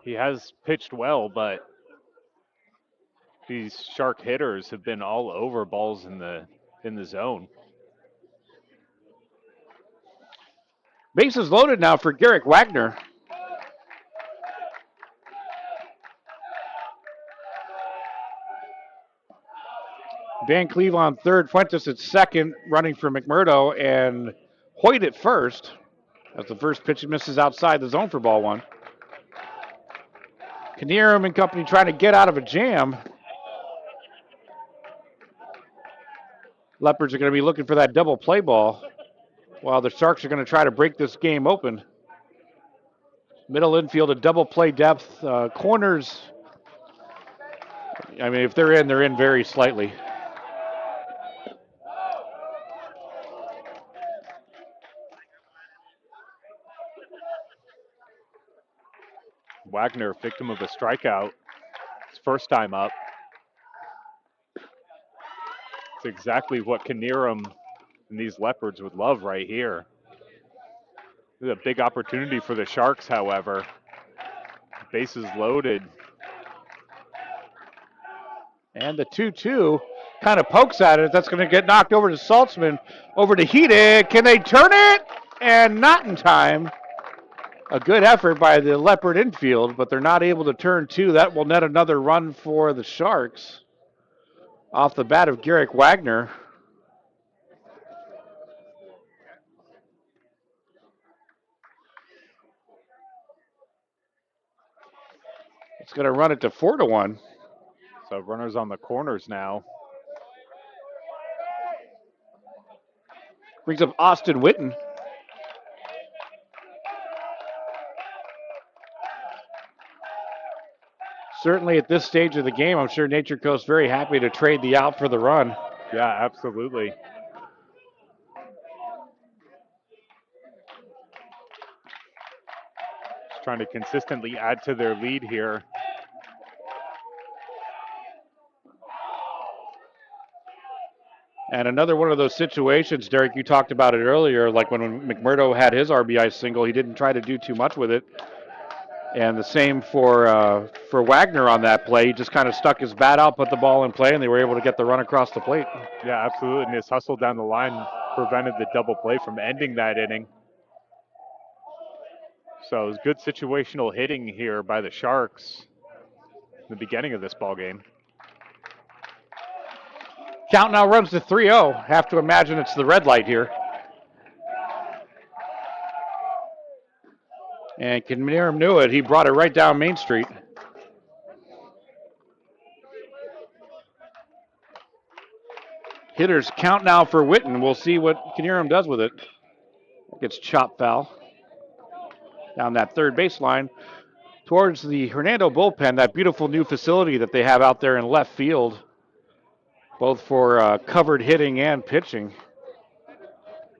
He has pitched well, but these Shark hitters have been all over balls in the zone. Bases loaded now for Garrick Wagner. Van Cleve on third, Fuentes at second, running for McMurdo, and Hoyt at first, as the first pitch misses outside the zone for ball one. Knierim and company trying to get out of a jam. Leopards are going to be looking for that double play ball, while the Sharks are going to try to break this game open. Middle infield, a double play depth. Corners, I mean, if they're in very slightly. Wagner, victim of a strikeout. His first time up. It's exactly what Knierim and these Leopards would love right here. This is a big opportunity for the Sharks, however. Bases loaded. And the 2-2 kind of pokes at it. That's going to get knocked over to Saltzman. Over to Hede. Can they turn it? And not in time. A good effort by the Leopard infield, but they're not able to turn two. That will net another run for the Sharks. Off the bat of Garrick Wagner. It's going to run it to 4-1. So runners on the corners now. Brings up Austin Witten. Certainly at this stage of the game, I'm sure Nature Coast very happy to trade the out for the run. Yeah, absolutely. Just trying to consistently add to their lead here. And another one of those situations, Derek, you talked about it earlier, like when McMurdo had his RBI single, he didn't try to do too much with it. And the same for Wagner on that play. He just kind of stuck his bat out, put the ball in play, and they were able to get the run across the plate. Yeah, absolutely. And his hustle down the line prevented the double play from ending that inning. So it was good situational hitting here by the Sharks in the beginning of this ball game. Count now runs to 3-0. Have to imagine it's the red light here. And Knierim knew it. He brought it right down Main Street. Hitters count now for Witten. We'll see what Knierim does with it. Gets chopped foul. Down that third baseline towards the Hernando bullpen, that beautiful new facility that they have out there in left field, both for covered hitting and pitching.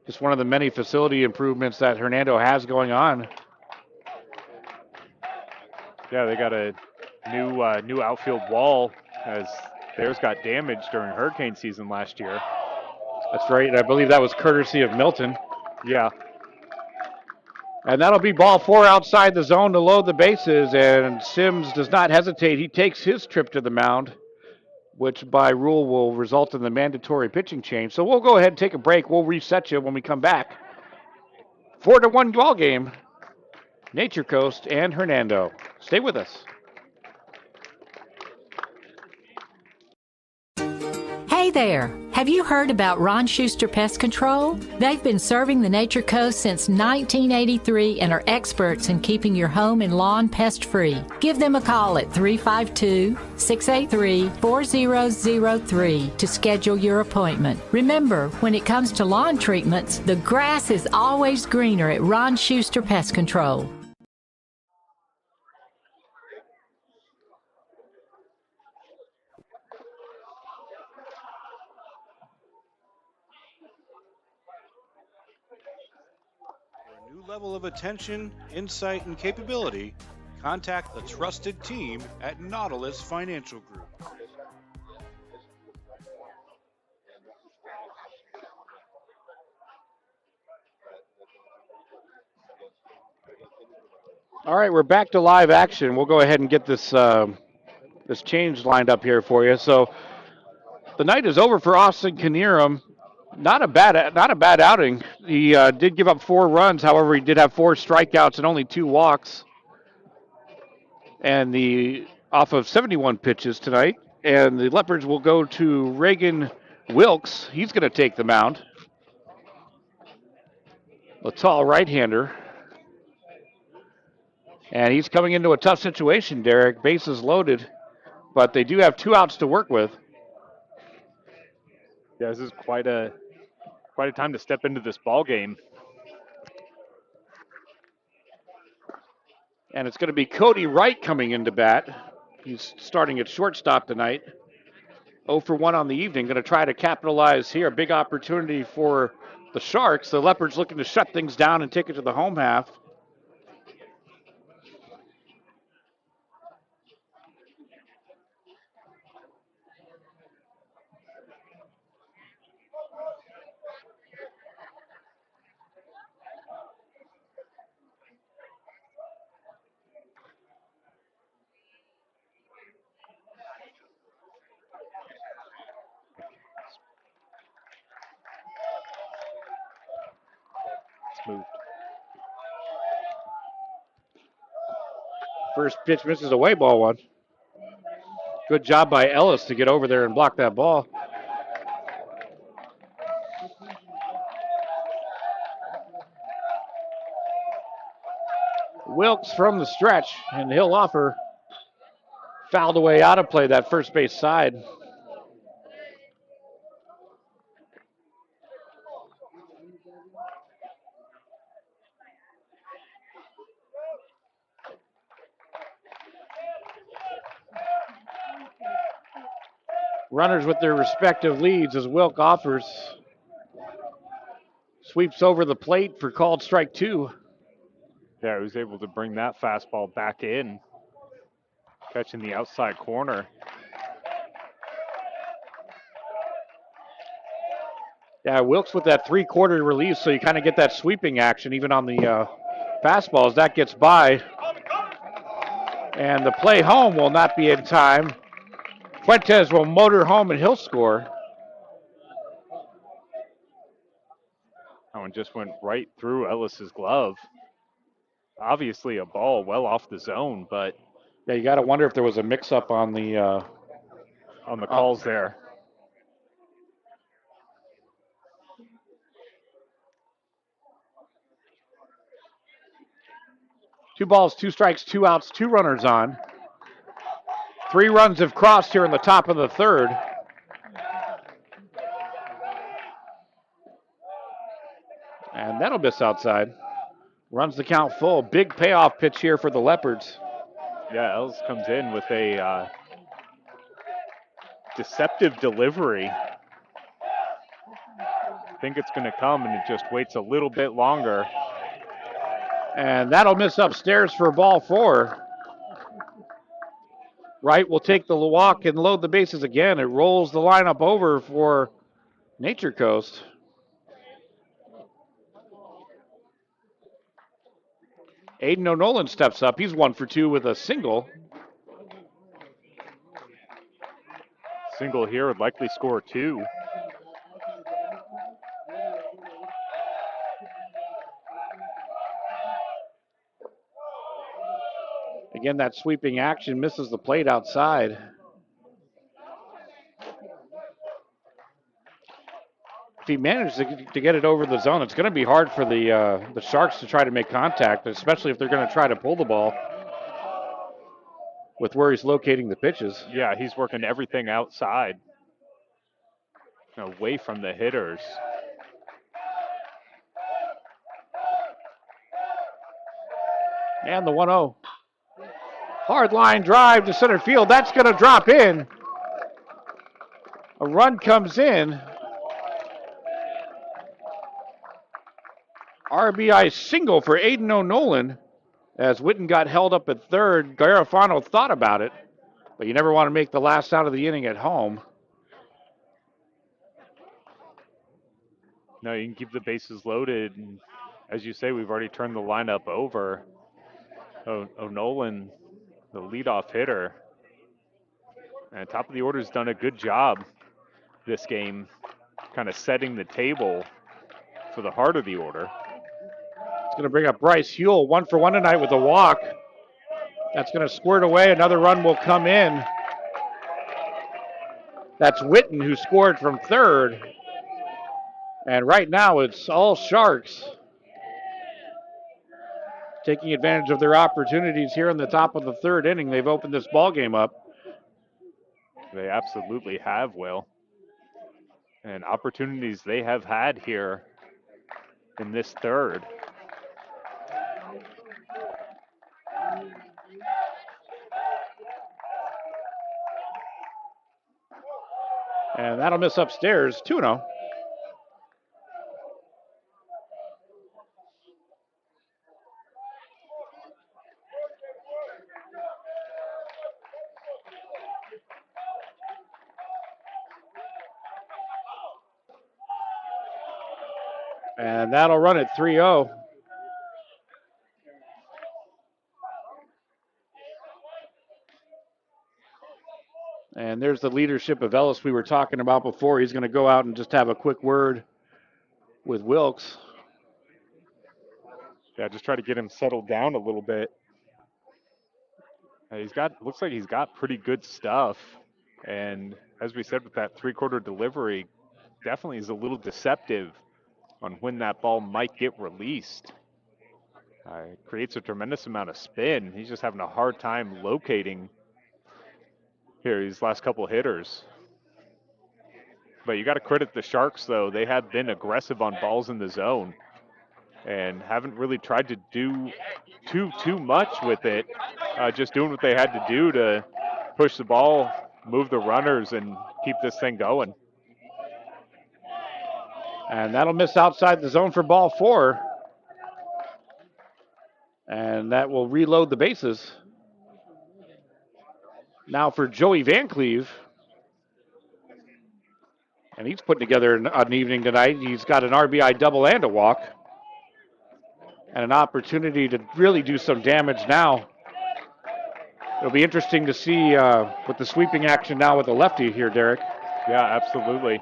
Just one of the many facility improvements that Hernando has going on. Yeah, they got a new outfield wall as theirs got damaged during hurricane season last year. That's right. I believe that was courtesy of Milton. Yeah. And that'll be ball four outside the zone to load the bases, and Sims does not hesitate. He takes his trip to the mound, which by rule will result in the mandatory pitching change. So we'll go ahead and take a break. We'll reset you when we come back. 4-1 ball game. Nature Coast and Hernando. Stay with us. Hey there! Have you heard about Ron Schuster Pest Control? They've been serving the Nature Coast since 1983 and are experts in keeping your home and lawn pest-free. Give them a call at 352-683-4003 to schedule your appointment. Remember, when it comes to lawn treatments, the grass is always greener at Ron Schuster Pest Control. Level of attention, insight, and capability, contact the trusted team at Nautilus Financial Group. All right, we're back to live action. We'll go ahead and get this this change lined up here for you. So the night is over for Austin Knierim. Not a bad outing. He did give up 4 runs. However, he did have 4 strikeouts and only 2 walks. And off of 71 pitches tonight. And the Leopards will go to Reagan Wilkes. He's going to take the mound. A tall right-hander. And he's coming into a tough situation, Derek. Bases loaded. But they do have 2 outs to work with. Yeah, this is quite a time to step into this ball game. And it's going to be Cody Wright coming into bat. He's starting at shortstop tonight. 0 for 1 on the evening. Going to try to capitalize here. Big opportunity for the Sharks. The Leopards looking to shut things down and take it to the home half. moved. First pitch misses away, ball one. Good job by Ellis to get over there and block that ball. Wilkes from the stretch, and he'll offer. Fouled away out of play, that first base side. Runners with their respective leads as Wilk offers. Sweeps over the plate for called strike two. Yeah, he was able to bring that fastball back in. Catching the outside corner. Yeah, Wilkes with that three-quarter release, so you kind of get that sweeping action even on the fastballs. That gets by. And the play home will not be in time. Fuentes will motor home and he'll score. That one just went right through Ellis's glove. Obviously a ball well off the zone, but yeah, you got to wonder if there was a mix-up on the calls there. Two balls, two strikes, two outs, two runners on. 3 runs have crossed here in the top of the third. And that'll miss outside. Runs the count full. Big payoff pitch here for the Leopards. Yeah, Ellis comes in with a deceptive delivery. I think it's going to come, and it just waits a little bit longer. And that'll miss upstairs for ball 4. Wright will take the walk and load the bases again. It rolls the lineup over for Nature Coast. Aiden O'Nolan steps up. He's 1 for 2 with a single. Single here would likely score 2. Again, that sweeping action misses the plate outside. If he manages to get it over the zone, it's going to be hard for the Sharks to try to make contact, especially if they're going to try to pull the ball with where he's locating the pitches. Yeah, he's working everything outside, away from the hitters. And the 1-0. Hard line drive to center field. That's going to drop in. A run comes in. RBI single for Aiden O'Nolan as Witten got held up at third. Garofano thought about it, but you never want to make the last out of the inning at home. No, you can keep the bases loaded. And as you say, we've already turned the lineup over. O'Nolan, the leadoff hitter. And top of the order's done a good job this game, kind of setting the table for the heart of the order. It's going to bring up Bryce Huell, 1 for 1 tonight with a walk. That's going to squirt away. Another run will come in. That's Witten who scored from third. And right now it's all Sharks taking advantage of their opportunities here in the top of the third inning. They've opened this ball game up. They absolutely have, Will. And opportunities they have had here in this third. And that'll miss upstairs, 2-0. And that'll run at 3-0. And there's the leadership of Ellis we were talking about before. He's going to go out and just have a quick word with Wilkes. Yeah, just try to get him settled down a little bit. Looks like he's got pretty good stuff. And as we said with that three-quarter delivery, definitely is a little deceptive on when that ball might get released. It creates a tremendous amount of spin. He's just having a hard time locating here these last couple hitters. But you got to credit the Sharks, though. They have been aggressive on balls in the zone and haven't really tried to do too much with it. Just doing what they had to do to push the ball, move the runners, and keep this thing going. And that'll miss outside the zone for ball 4. And that will reload the bases. Now for Joey Van Cleve. And he's putting together an evening tonight. He's got an RBI double and a walk. And an opportunity to really do some damage now. It'll be interesting to see with the sweeping action now with the lefty here, Derek. Yeah, absolutely.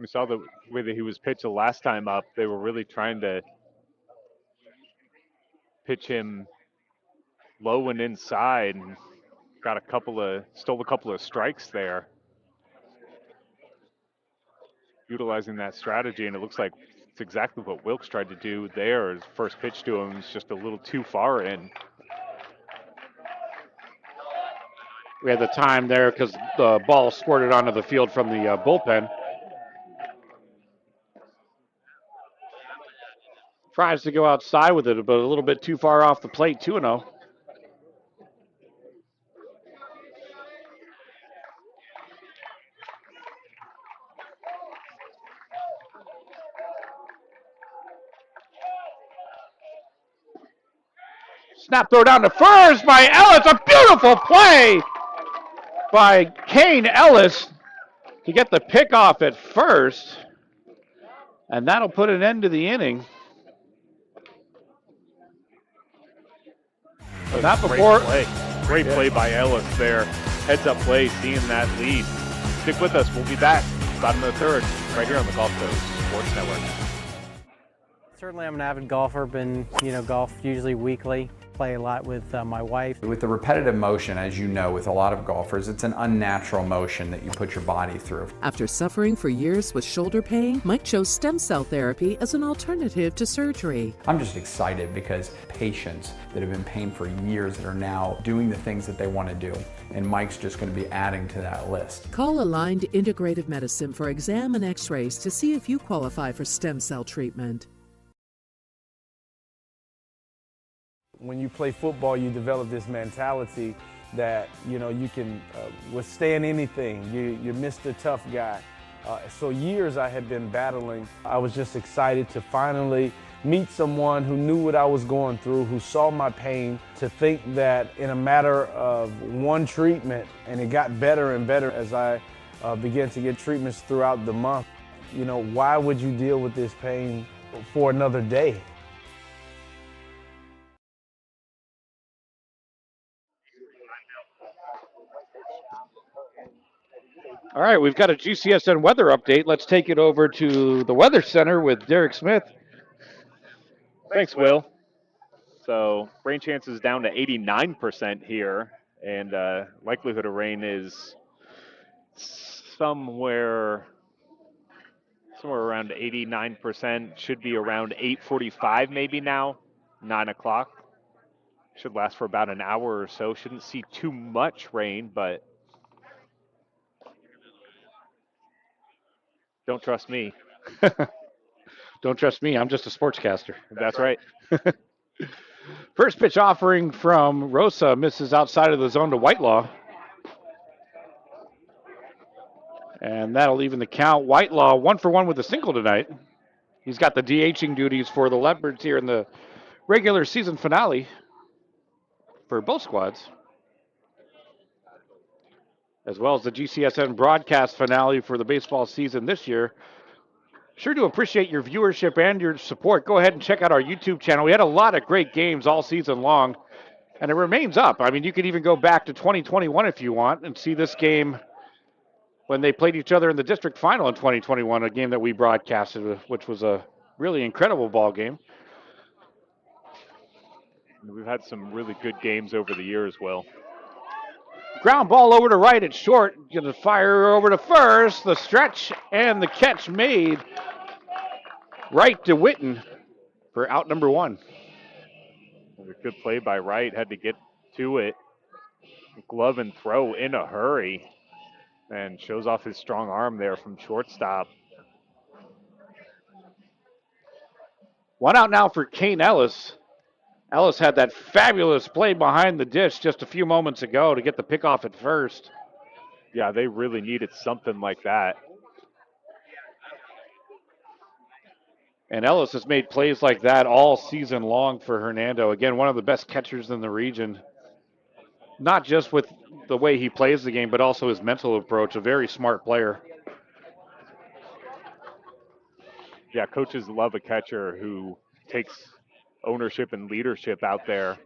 We saw the way that he was pitched the last time up. They were really trying to pitch him low and inside, and stole a couple of strikes there, utilizing that strategy. And it looks like it's exactly what Wilkes tried to do there. His first pitch to him was just a little too far in. We had the time there because the ball squirted onto the field from the bullpen. Tries to go outside with it, but a little bit too far off the plate, 2-0. Snap throw down to first by Ellis. A beautiful play by Kane Ellis to get the pick off at first. And that'll put an end to the inning. But not before. Great play by Ellis there. Heads up play, seeing that lead. Stick with us. We'll be back. Bottom of the third, right here on the Gulf Coast Sports Network. Certainly, I'm an avid golfer. Been, golf usually weekly. Play a lot with my wife. With the repetitive motion, as you know, with a lot of golfers, it's an unnatural motion that you put your body through. After suffering for years with shoulder pain, Mike chose stem cell therapy as an alternative to surgery. I'm just excited because patients that have been in pain for years that are now doing the things that they want to do, and Mike's just going to be adding to that list. Call Aligned Integrative Medicine for exam and x-rays to see if you qualify for stem cell treatment. When you play football, you develop this mentality that, you can withstand anything. You're Mr. Tough Guy. So years I had been battling. I was just excited to finally meet someone who knew what I was going through, who saw my pain, to think that in a matter of one treatment, and it got better and better as I began to get treatments throughout the month. Why would you deal with this pain for another day? All right, we've got a GCSN weather update. Let's take it over to the Weather Center with Derek Smith. Thanks, Will. So rain chances down to 89% here, and likelihood of rain is somewhere around 89%. Should be around 8:45 maybe now, 9 o'clock. Should last for about an hour or so. Shouldn't see too much rain, but don't trust me. Don't trust me. I'm just a sportscaster. That's right. First pitch offering from Rosa misses outside of the zone to Whitelaw. And that'll even the count. Whitelaw 1-for-1 with a single tonight. He's got the DHing duties for the Leopards here in the regular season finale for both squads, as well as the GCSN broadcast finale for the baseball season this year. Sure do appreciate your viewership and your support. Go ahead and check out our YouTube channel. We had a lot of great games all season long, and it remains up. I mean, you could even go back to 2021 if you want and see this game when they played each other in the district final in 2021, a game that we broadcasted, which was a really incredible ball game. We've had some really good games over the years, Will. Ground ball over to right. It's short. Going to fire over to first. The stretch and the catch made right to Witten for out number 1. A good play by Wright. Had to get to it. Glove and throw in a hurry. And shows off his strong arm there from shortstop. 1 out now for Kane Ellis. Ellis had that fabulous play behind the dish just a few moments ago to get the pickoff at first. Yeah, they really needed something like that. And Ellis has made plays like that all season long for Hernando. Again, one of the best catchers in the region. Not just with the way he plays the game, but also his mental approach. A very smart player. Yeah, coaches love a catcher who takes ownership and leadership out there.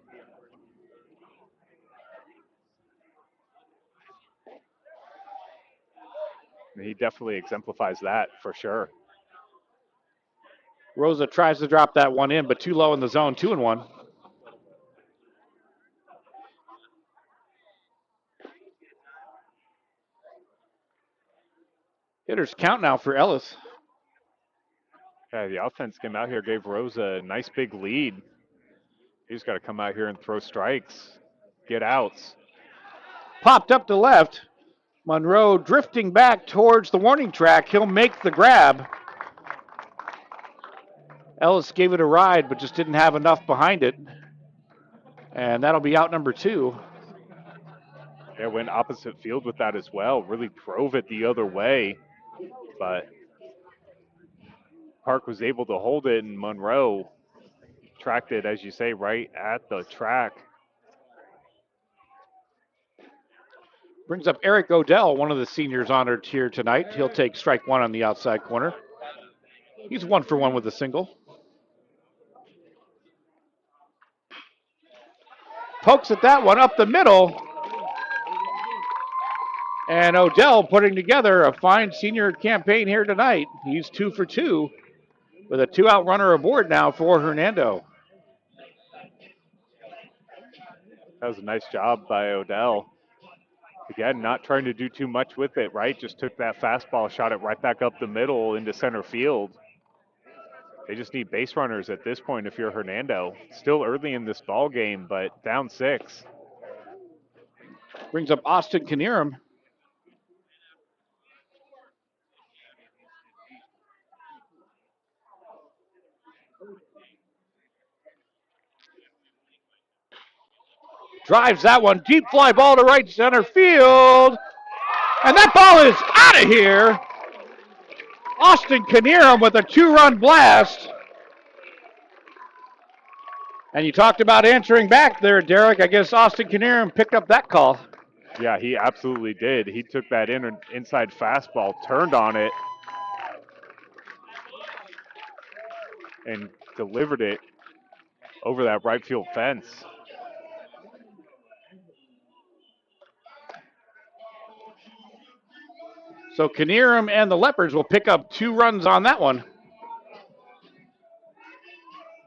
And he definitely exemplifies that for sure. Rosa tries to drop that one in, but too low in the zone, 2-1. Hitters count now for Ellis. Yeah, the offense came out here, gave Rosa a nice big lead. He's got to come out here and throw strikes, get outs. Popped up to left. Monroe drifting back towards the warning track. He'll make the grab. Ellis gave it a ride, but just didn't have enough behind it. And that'll be out number 2. Yeah, went opposite field with that as well. Really drove it the other way. But Park was able to hold it, and Monroe tracked it, as you say, right at the track. Brings up Eric Odell, one of the seniors honored here tonight. He'll take strike 1 on the outside corner. He's 1 for 1 with a single. Pokes at that one up the middle. And Odell putting together a fine senior campaign here tonight. He's 2 for 2 with a 2-out runner aboard now for Hernando. That was a nice job by Odell. Again, not trying to do too much with it, right? Just took that fastball, shot it right back up the middle into center field. They just need base runners at this point if you're Hernando. Still early in this ball game, but down 6. Brings up Austin Knierim. Drives that one. Deep fly ball to right center field. And that ball is out of here. Austin Knierim with a 2-run blast. And you talked about answering back there, Derek. I guess Austin Knierim picked up that call. Yeah, he absolutely did. He took that inside fastball, turned on it, and delivered it over that right field fence. So Knierim and the Leopards will pick up 2 runs on that one.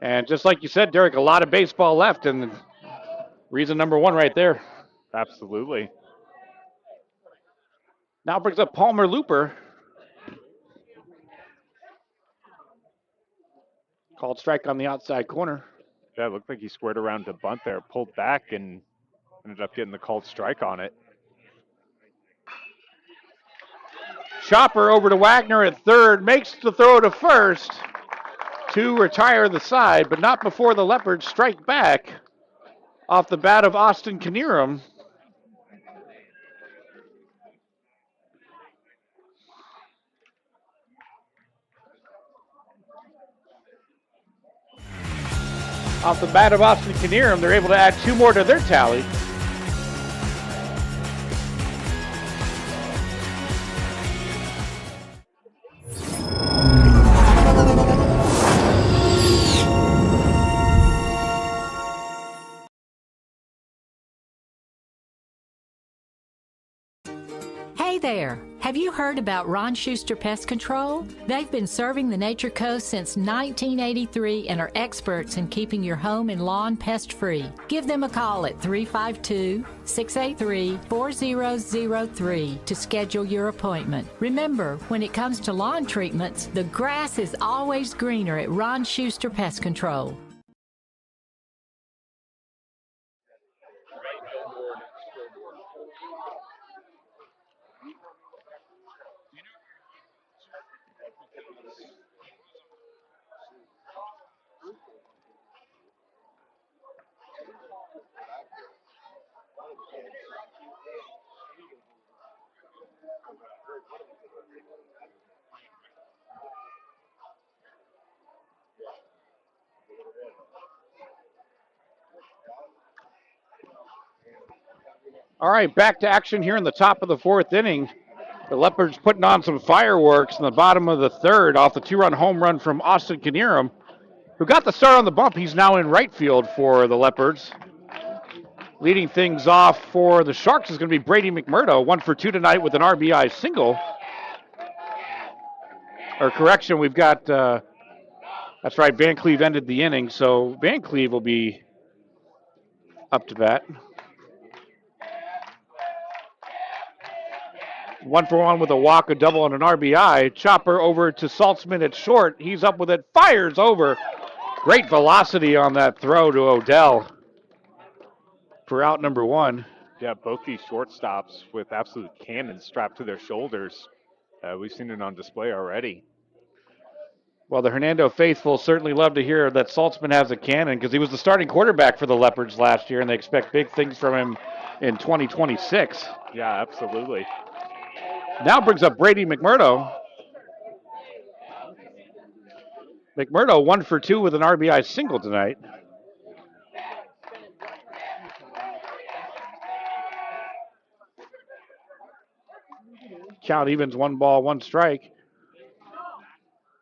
And just like you said, Derek, a lot of baseball left, and reason number 1 right there. Absolutely. Now brings up Palmer Looper. Called strike on the outside corner. Yeah, it looked like he squared around to bunt there, pulled back, and ended up getting the called strike on it. Chopper over to Wagner at third, makes the throw to first to retire the side, but not before the Leopards strike back off the bat of Austin Knierim. Off the bat of Austin Knierim, they're able to add 2 more to their tally. there. Have you heard about Ron Schuster Pest Control? They've been serving the Nature Coast since 1983 and are experts in keeping your home and lawn pest-free. Give them a call at 352-683-4003 to schedule your appointment. Remember, when it comes to lawn treatments, the grass is always greener at Ron Schuster Pest Control. All right, back to action here in the top of the fourth inning. The Leopards putting on some fireworks in the bottom of the third off the two-run home run from Austin Knierim, who got the start on the bump. He's now in right field for the Leopards. Leading things off for the Sharks is going to be Brady McMurdo, 1 for 2 tonight with an RBI single. Or correction, we've got, that's right, Van Cleve ended the inning, so Van Cleve will be up to bat. 1 for 1 with a walk, a double, and an RBI. Chopper over to Saltzman at short. He's up with it, fires over. Great velocity on that throw to Odell for out number 1. Yeah, both these shortstops with absolute cannons strapped to their shoulders. We've seen it on display already. Well, the Hernando faithful certainly love to hear that Saltzman has a cannon because he was the starting quarterback for the Leopards last year, and they expect big things from him in 2026. Yeah, absolutely. Now brings up Brady McMurdo. McMurdo 1 for 2 with an RBI single tonight. Count evens, 1 ball, 1 strike.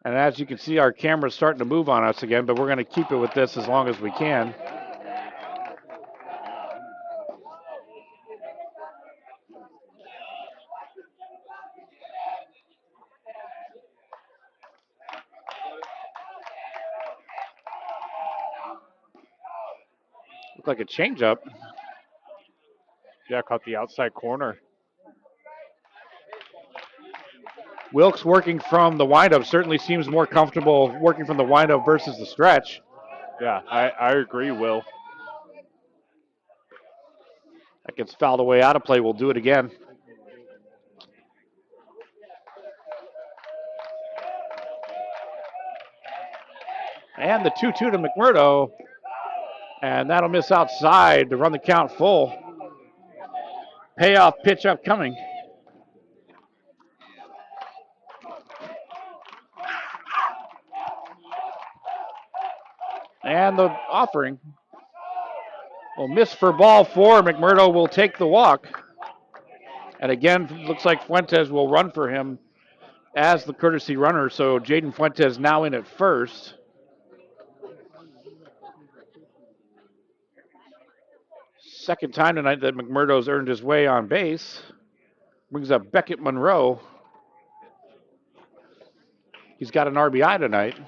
And as you can see, our camera's starting to move on us again, but we're going to keep it with this as long as we can. Looked like a changeup. Yeah, caught the outside corner. Wilkes working from the windup certainly seems more comfortable working from the windup versus the stretch. Yeah, I agree, Will. That gets fouled away out of play. We'll do it again. And the 2-2 to McMurdo. And that'll miss outside to run the count full. Payoff pitch upcoming. And the offering will miss for ball 4. McMurdo will take the walk. And again, looks like Fuentes will run for him as the courtesy runner. So Jaden Fuentes now in at first. Second time tonight that McMurdo's earned his way on base. Brings up Beckett Monroe. He's got an RBI tonight.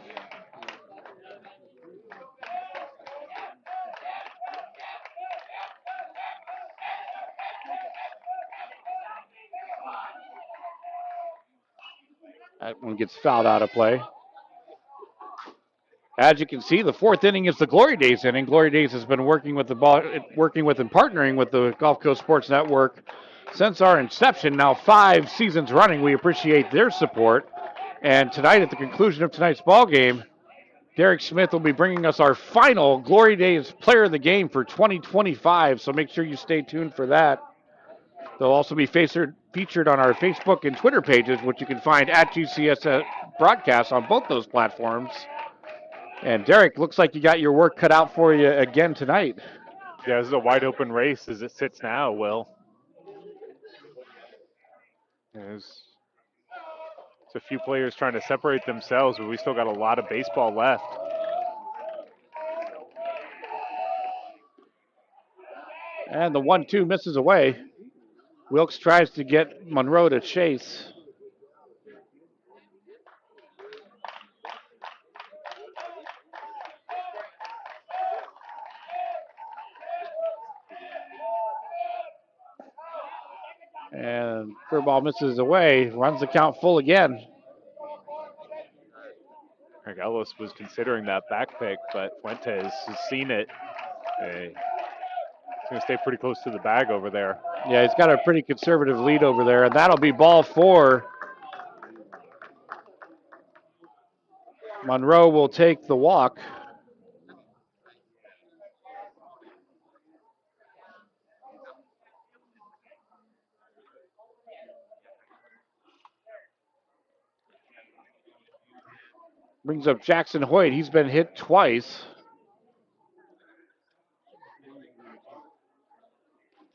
That one gets fouled out of play. As you can see, the fourth inning is the Glory Days inning. Glory Days has been working with and partnering with the Gulf Coast Sports Network since our inception, now 5 seasons running. We appreciate their support. And tonight, at the conclusion of tonight's ball game, Derek Smith will be bringing us our final Glory Days Player of the Game for 2025. So make sure you stay tuned for that. They'll also be featured on our Facebook and Twitter pages, which you can find at GCS Broadcast on both those platforms. And Derek, looks like you got your work cut out for you again tonight. Yeah, this is a wide open race as it sits now, Will. There's a few players trying to separate themselves, but we still got a lot of baseball left. And the 1-2 misses away. Wilkes tries to get Monroe to chase. And curveball misses away, runs the count full again. Greg Ellis was considering that back pick, but Fuentes has seen it. He's going to stay pretty close to the bag over there. Yeah, he's got a pretty conservative lead over there, and that'll be ball 4. Monroe will take the walk. Brings up Jackson Hoyt. He's been hit twice.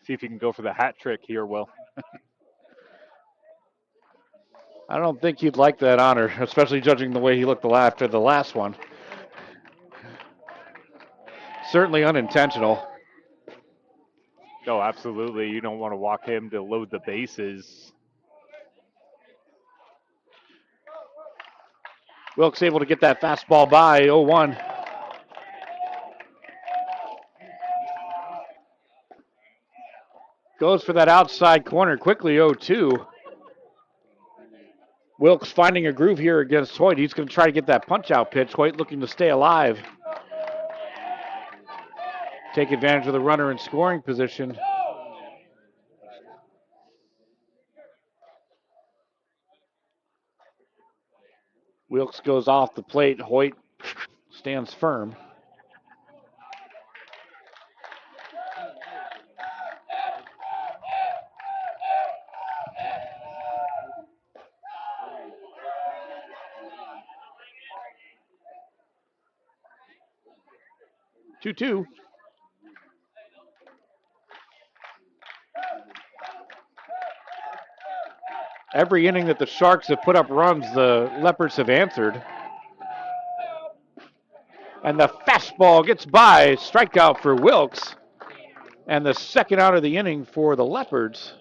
See if you can go for the hat trick here, Will. I don't think he'd like that honor, especially judging the way he looked after the last one. Certainly unintentional. Oh, absolutely. You don't want to walk him to load the bases. Wilkes able to get that fastball by 0-1. Goes for that outside corner quickly, 0-2. Wilkes finding a groove here against Hoyt. He's going to try to get that punch-out pitch. Hoyt looking to stay alive. Take advantage of the runner in scoring position. Wilkes goes off the plate. Hoyt stands firm. Two. Every inning that the Sharks have put up runs, the Leopards have answered. And the fastball gets by. Strikeout for Wilkes. And the second out of the inning for the Leopards.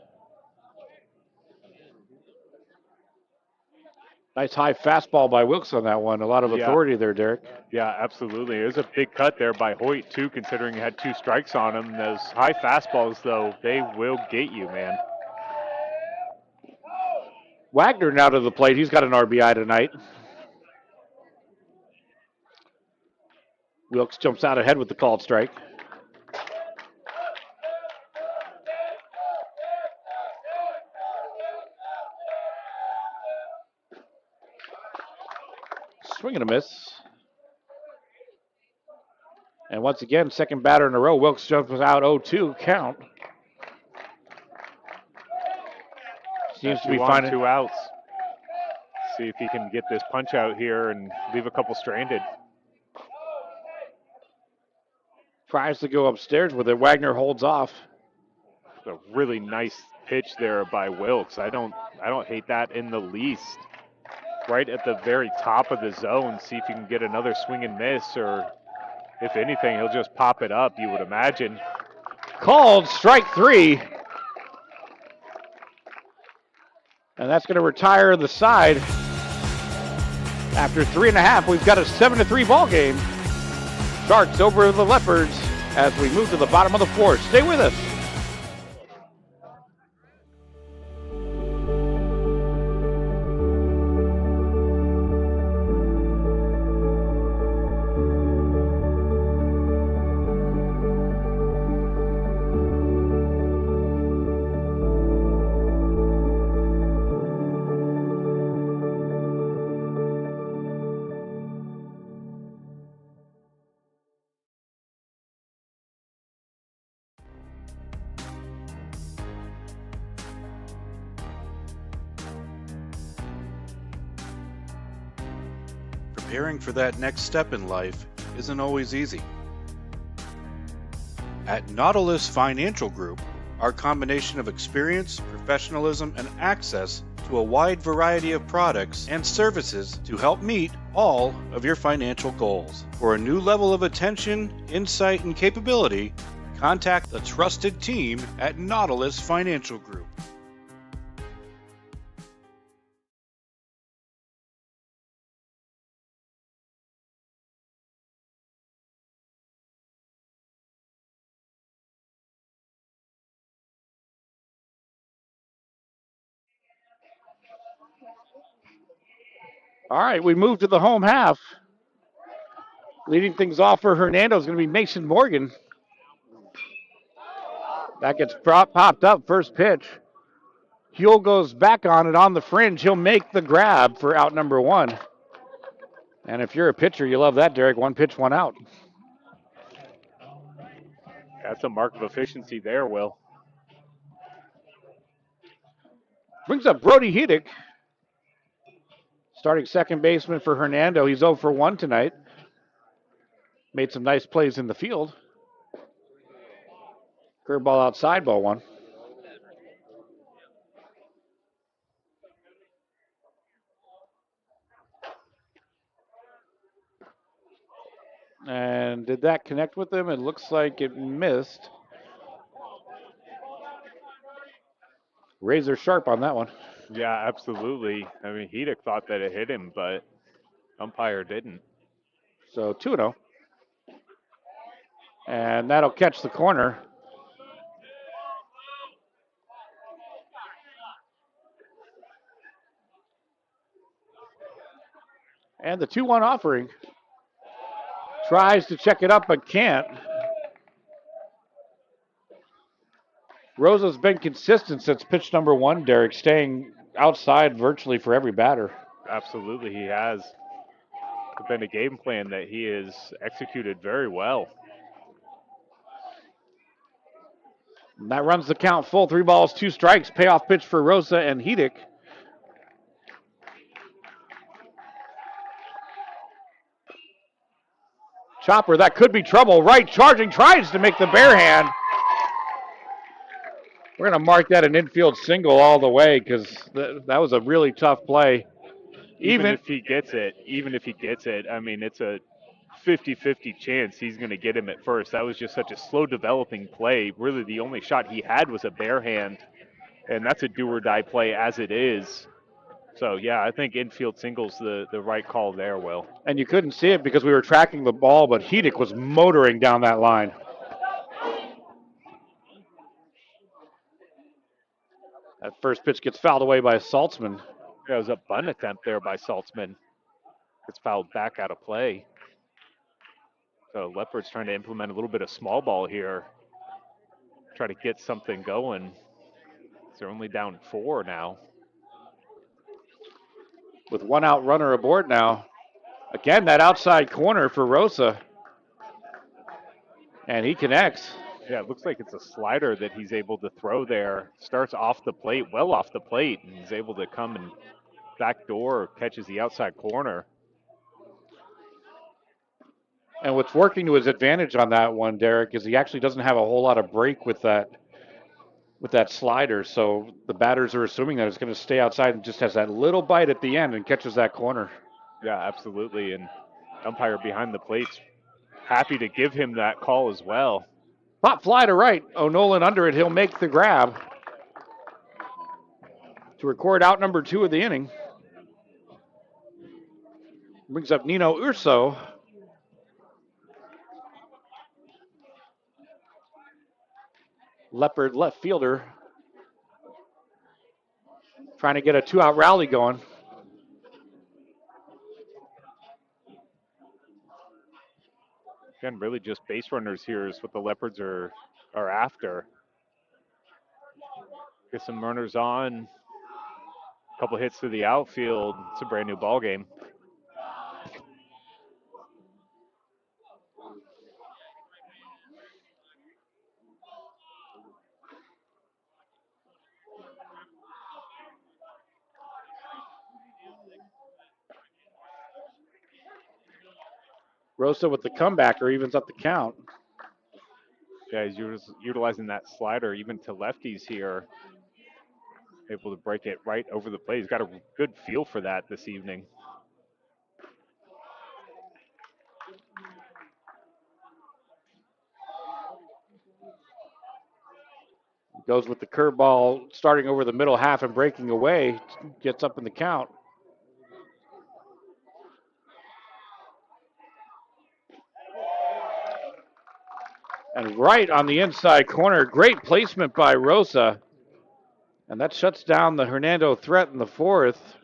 Nice high fastball by Wilkes on that one. A lot of authority there, Derek. Yeah, absolutely. It was a big cut there by Hoyt, too, considering he had 2 strikes on him. Those high fastballs, though, they will get you, man. Wagner now to the plate. He's got an RBI tonight. Wilkes jumps out ahead with the called strike. Swing and a miss. And once again, second batter in a row. Wilkes jumps out 0-2 count. Seems to be finding 2 outs. See if he can get this punch out here and leave a couple stranded. Tries to go upstairs with it. Wagner holds off. A really nice pitch there by Wilkes. I don't hate that in the least. Right at the very top of the zone. See if you can get another swing and miss, or if anything, he'll just pop it up, you would imagine. Called strike 3. And that's going to retire the side. After 3.5, we've got a 7-3 ball game. Sharks over the Leopards as we move to the bottom of the 4th. Stay with us. Preparing for that next step in life isn't always easy. At Nautilus Financial Group, our combination of experience, professionalism, and access to a wide variety of products and services to help meet all of your financial goals. For a new level of attention, insight, and capability, Contact the trusted team at Nautilus Financial Group. All right, we move to the home half. Leading things off for Hernando is going to be Mason Morgan. That gets popped up, first pitch. Huel goes back on it on the fringe. He'll make the grab for out number one. And if you're a pitcher, you love that, Derek. One pitch, one out. That's a mark of efficiency there, Will. Brings up Brody Hedick. Starting second baseman for Hernando. He's 0 for 1 tonight. Made some nice plays in the field. Curveball outside, ball one. And did that connect with him? It looks like it missed. Razor sharp on that one. Yeah, absolutely. I mean, Hedick thought that it hit him, but umpire didn't. So 2-0. And that'll catch the corner. And the 2-1 offering. Tries to check it up, but can't. Rosa's been consistent since pitch number one, Derek, staying outside virtually for every batter. Absolutely, he has. It's been a game plan that he has executed very well. And that runs the count full. 3 balls, 2 strikes. Payoff pitch for Rosa and Hedick. Chopper, that could be trouble. Right charging, tries to make the bare hand. We're going to mark that an infield single all the way because that was a really tough play. Even if he gets it, I mean, it's a 50-50 chance he's going to get him at first. That was just such a slow developing play. Really, the only shot he had was a bare hand, and that's a do or die play as it is. So, yeah, I think infield single's the right call there, Will. And you couldn't see it because we were tracking the ball, but Hedick was motoring down that line. That first pitch gets fouled away by Saltzman. Yeah, it was a bunt attempt there by Saltzman. It's fouled back out of play. So Leopard's trying to implement a little bit of small ball here. Try to get something going. They're only down 4 now. With 1 out runner aboard now. Again, that outside corner for Rosa. And he connects. Yeah, it looks like it's a slider that he's able to throw there. Starts off the plate, well off the plate, and he's able to come and backdoor, catches the outside corner. And what's working to his advantage on that one, Derek, is he actually doesn't have a whole lot of break with that slider. So the batters are assuming that it's going to stay outside and just has that little bite at the end and catches that corner. Yeah, absolutely. And umpire behind the plate's happy to give him that call as well. Pop fly to right. O'Nolan under it. He'll make the grab to record out number 2 of the inning. Brings up Nino Urso. Leopard left fielder. Trying to get a 2-out rally going. Again, really just base runners here is what the Leopards are after. Get some runners on. A couple hits to the outfield. It's a brand new ball game. Rosa with the comebacker evens up the count. Yeah, he's utilizing that slider even to lefties here. Able to break it right over the plate. He's got a good feel for that this evening. Goes with the curveball, starting over the middle half and breaking away. Gets up in the count. And right on the inside corner, great placement by Rosa. And that shuts down the Hernando threat in the fourth.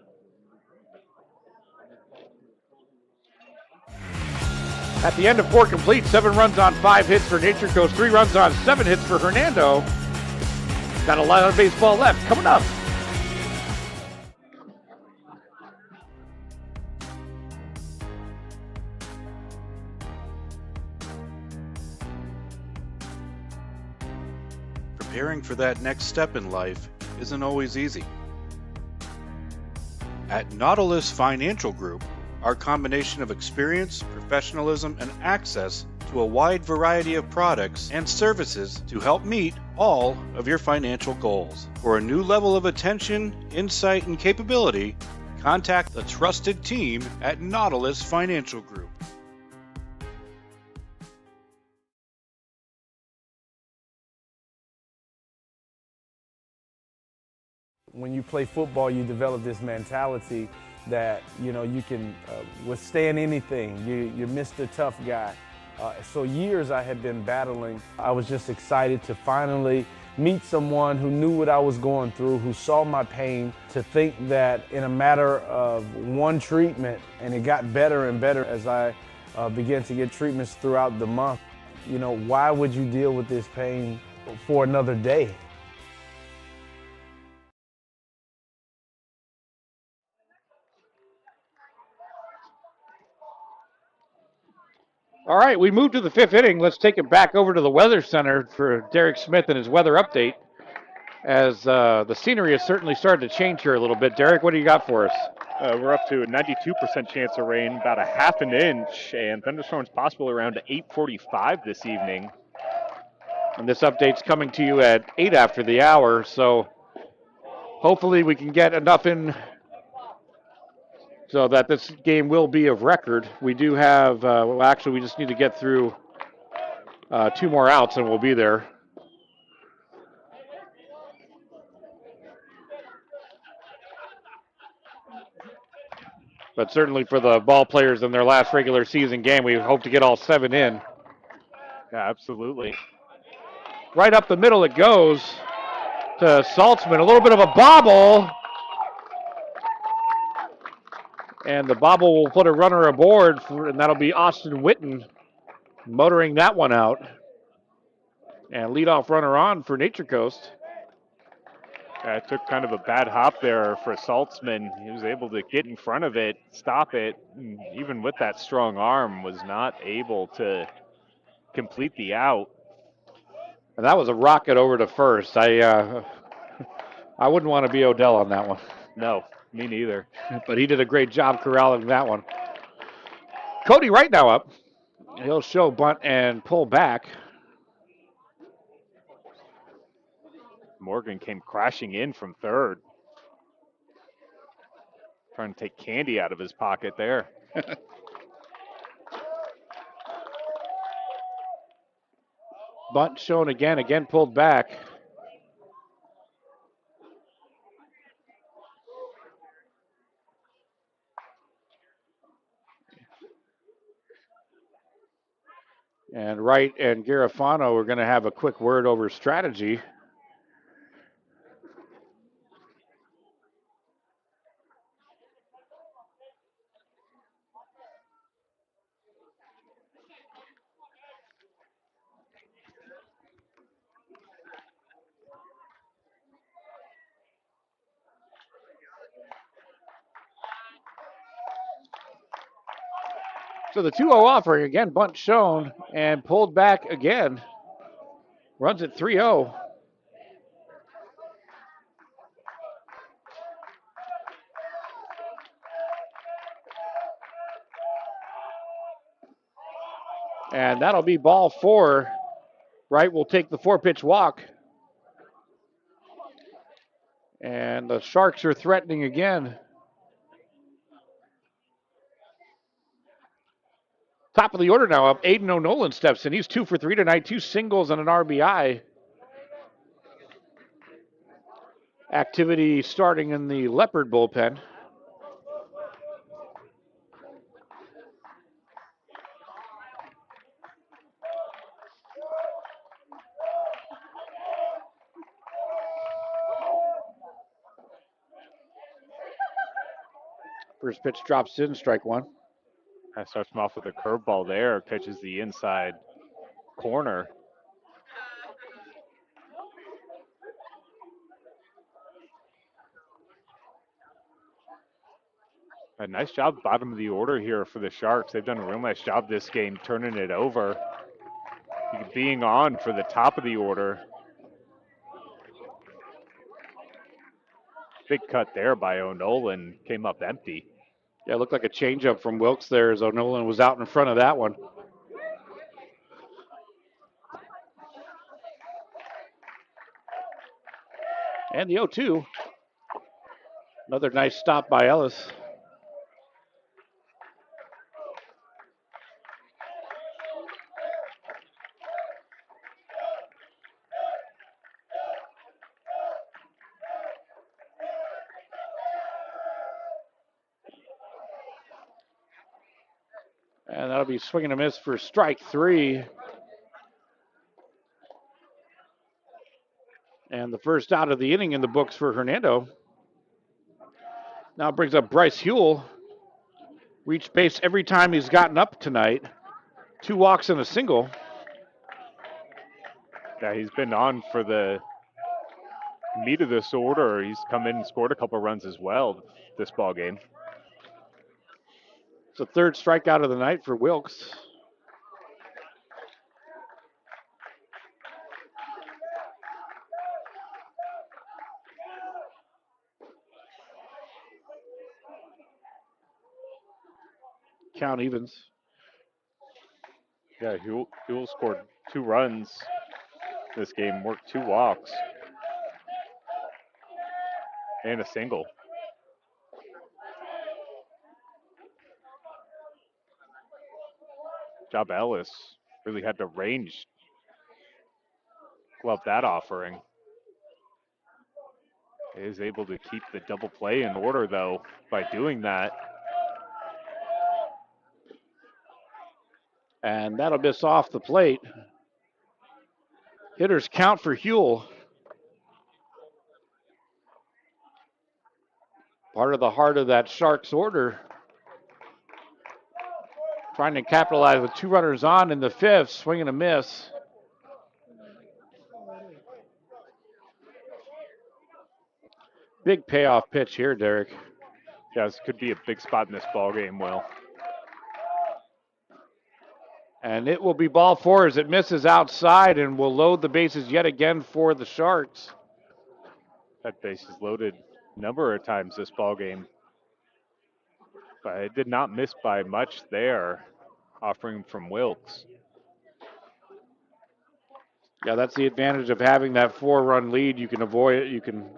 At the end of 4 complete, 7 runs on 5 hits for Nature Coast, 3 runs on 7 hits for Hernando. Got a lot of baseball left. Coming up. Preparing for that next step in life isn't always easy. At Nautilus Financial Group, our combination of experience, professionalism, and access to a wide variety of products and services to help meet all of your financial goals. For a new level of attention, insight, and capability, contact the trusted team at Nautilus Financial Group. When you play football, you develop this mentality that, you can withstand anything. You're Mr. Tough Guy. So years I had been battling. I was just excited to finally meet someone who knew what I was going through, who saw my pain, to think that in a matter of one treatment, and it got better and better as I began to get treatments throughout the month. Why would you deal with this pain for another day? All right, we move to the 5th inning. Let's take it back over to the Weather Center for Derek Smith and his weather update, as the scenery has certainly started to change here a little bit. Derek, what do you got for us? We're up to a 92% chance of rain, about a half an inch, and thunderstorms possible around 8:45 this evening. And this update's coming to you at 8 after the hour, so hopefully we can get enough in so that this game will be of record. We do have, we just need to get through 2 more outs and we'll be there. But certainly for the ball players in their last regular season game, we hope to get all 7 in. Yeah, absolutely. Right up the middle it goes to Saltzman. A little bit of a bobble. And the bobble will put a runner aboard, and that'll be Austin Witten motoring that one out. And leadoff runner on for Nature Coast. It took kind of a bad hop there for Saltzman. He was able to get in front of it, stop it, and even with that strong arm, was not able to complete the out. And that was a rocket over to first. I wouldn't want to be Odell on that one. No, me neither. But he did a great job corralling that one. Cody Wright now up. He'll show bunt and pull back. Morgan came crashing in from third. Trying to take candy out of his pocket there. Bunt shown again pulled back. And Wright and Garofano are going to have a quick word over strategy. So the 2-0 offering again, bunt shown and pulled back again. Runs at 3-0. And that'll be ball 4. Wright will take the 4-pitch walk. And the Sharks are threatening again. Top of the order now up. Aiden O'Nolan steps in. He's 2 for 3 tonight. 2 singles and an RBI. Activity starting in the Leopard bullpen. First pitch drops in, strike one. That starts him off with a curveball there, catches the inside corner. A nice job bottom of the order here for the Sharks. They've done a real nice job this game turning it over. Being on for the top of the order. Big cut there by O'Nolan, came up empty. Yeah, it looked like a changeup from Wilkes there as O'Nolan was out in front of that one. And the 0-2. Another nice stop by Ellis. And that'll be swing and a miss for strike three. And the first out of the inning in the books for Hernando. Now brings up Bryce Huell. Reached base every time he's gotten up tonight. 2 walks and a single. Yeah, he's been on for the meat of this order. He's come in and scored a couple runs as well this ball game. It's the third strikeout of the night for Wilkes. Count evens. Yeah, Huell scored 2 runs this game, worked 2 walks, and a single. Job Ellis really had to range glove that offering. He is able to keep the double play in order though by doing that. And that'll miss off the plate. Hitters count for Huell. Part of the heart of that Sharks order. Trying to capitalize with 2 runners on in the 5th, swing and a miss. Big payoff pitch here, Derek. Yeah, this could be a big spot in this ball game, Will. And it will be ball 4 as it misses outside and will load the bases yet again for the Sharks. That base is loaded a number of times this ball game. But it did not miss by much there, offering from Wilkes. Yeah, that's the advantage of having that 4-run lead. You can avoid it. You can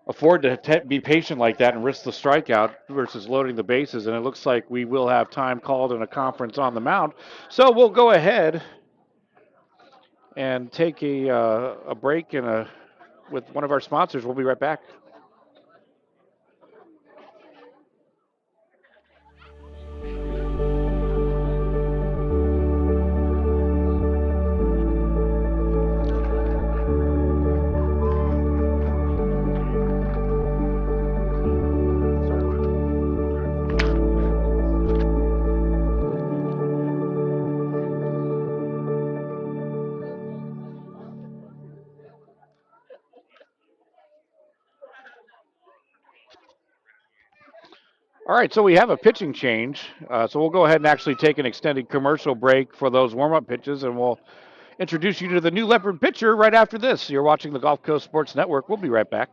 afford to be patient like that and risk the strikeout versus loading the bases. And it looks like we will have time called in a conference on the mound. So we'll go ahead and take a break with one of our sponsors. We'll be right back. All right, so we have a pitching change. So we'll go ahead and actually take an extended commercial break for those warm-up pitches, and we'll introduce you to the new Leopard pitcher right after this. You're watching the Gulf Coast Sports Network. We'll be right back.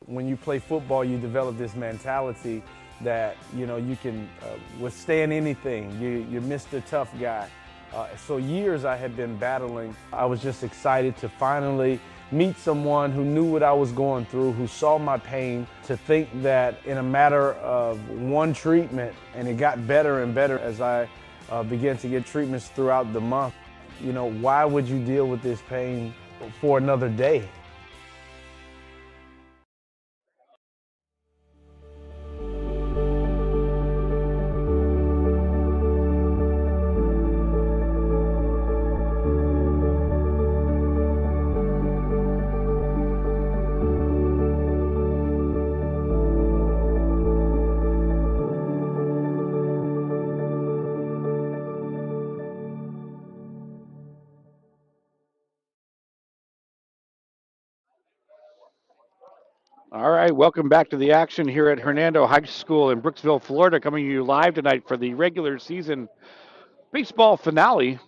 When you play football, you develop this mentality that, you know, you can withstand anything. You're Mr. Tough Guy. So years I had been battling. I was just excited to finally meet someone who knew what I was going through, who saw my pain, to think that in a matter of one treatment, and it got better and better as I began to get treatments throughout the month, why would you deal with this pain for another day? All right, welcome back to the action here at Hernando High School in Brooksville, Florida, coming to you live tonight for the regular season baseball finale.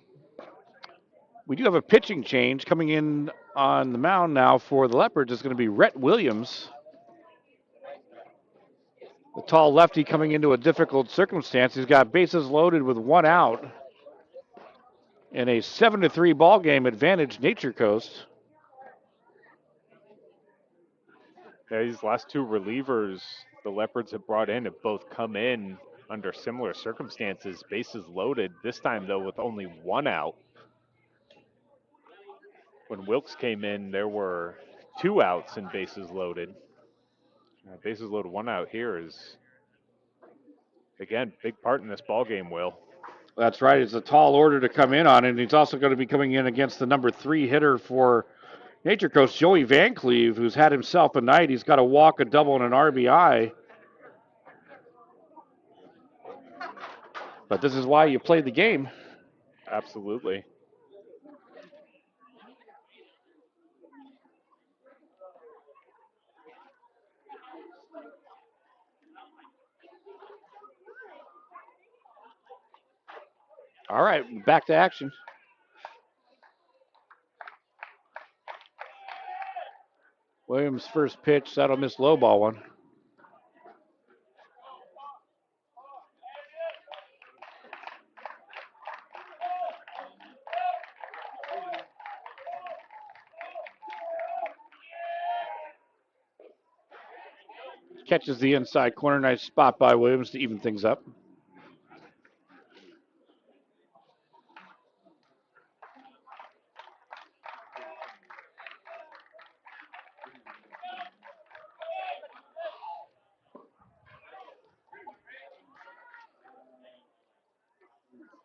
We do have a pitching change coming in on the mound now for the Leopards. It's going to be Rhett Williams, the tall lefty coming into a difficult circumstance. He's got bases loaded with one out in a 7-3 ball game advantage Nature Coast. Yeah, these last two relievers the Leopards have brought in have both come in under similar circumstances, bases loaded, this time though with only one out. When Wilkes came in, there were 2 outs and bases loaded. Bases loaded, 1 out here is, again, big part in this ball game, Will. That's right. It's a tall order to come in on, and he's also going to be coming in against the number 3 hitter for Nature Coast, Joey Van Cleve, who's had himself a night. He's got a walk, a double, and an RBI. But this is why you play the game. Absolutely. All right, back to action. Williams' first pitch, that'll miss low ball one. Catches the inside corner. Nice spot by Williams to even things up.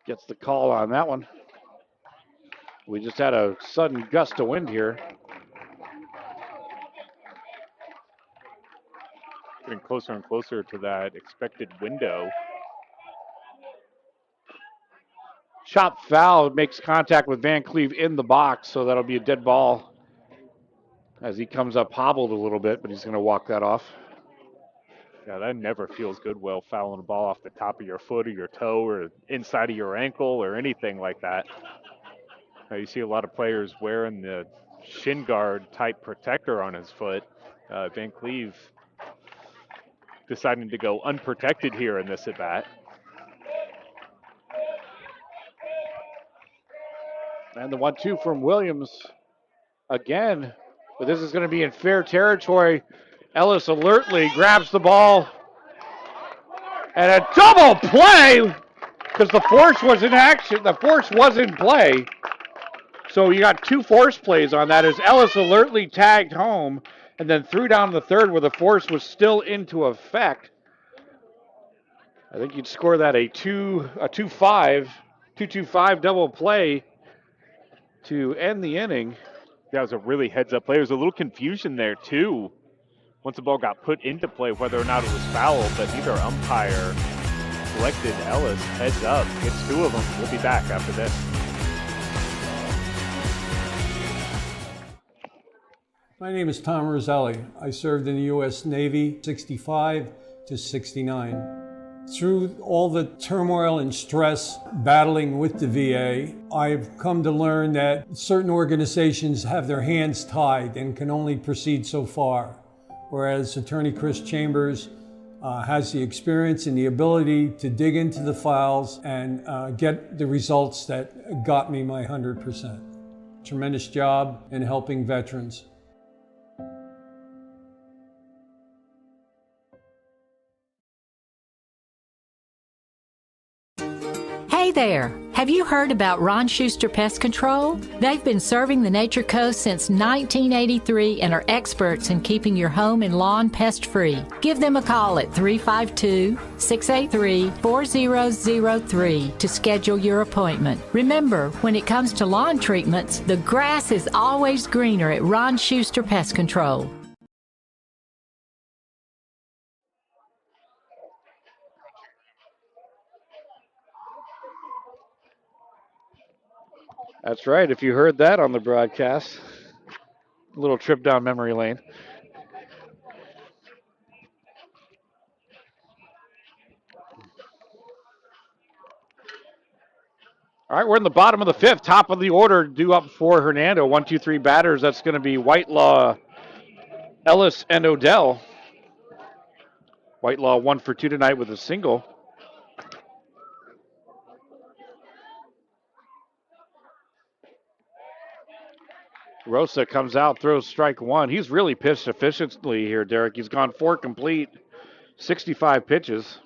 Gets the call on that one. We just had a sudden gust of wind here. Getting closer and closer to that expected window. Chop foul makes contact with Van Cleve in the box, so that'll be a dead ball as he comes up hobbled a little bit, but he's going to walk that off. Yeah, that never feels good, Will, fouling a ball off the top of your foot or your toe or inside of your ankle or anything like that. You see a lot of players wearing the shin guard type protector on his foot. Van Cleve deciding to go unprotected here in this at bat. And the 1-2 from Williams again, but this is going to be in fair territory. Ellis alertly grabs the ball. And a double play because the force was in action. The force was in play. So you got 2 force plays on that as Ellis alertly tagged home and then threw down the third where the force was still into effect. I think you'd score that a 2-5 double play to end the inning. That was a really heads-up play. There was a little confusion there, too, once the ball got put into play, whether or not it was foul, but neither umpire selected Ellis heads up. Gets 2 of them. We'll be back after this. My name is Tom Roselli. I served in the U.S. Navy 65 to 69. Through all the turmoil and stress battling with the VA, I've come to learn that certain organizations have their hands tied and can only proceed so far, whereas Attorney Chris Chambers has the experience and the ability to dig into the files and get the results that got me my 100%. Tremendous job in helping veterans. Hey there! Have you heard about Ron Schuster Pest Control? They've been serving the Nature Coast since 1983 and are experts in keeping your home and lawn pest-free. Give them a call at 352-683-4003 to schedule your appointment. Remember, when it comes to lawn treatments, the grass is always greener at Ron Schuster Pest Control. That's right. If you heard that on the broadcast, a little trip down memory lane. All right, we're in the bottom of the fifth, top of the order, due up for Hernando. 1, 2, 3 batters. That's going to be Whitelaw, Ellis, and Odell. Whitelaw 1 for 2 tonight with a single. Rosa comes out, throws strike one. He's really pitched efficiently here, Derek. He's gone 4 complete, 65 pitches.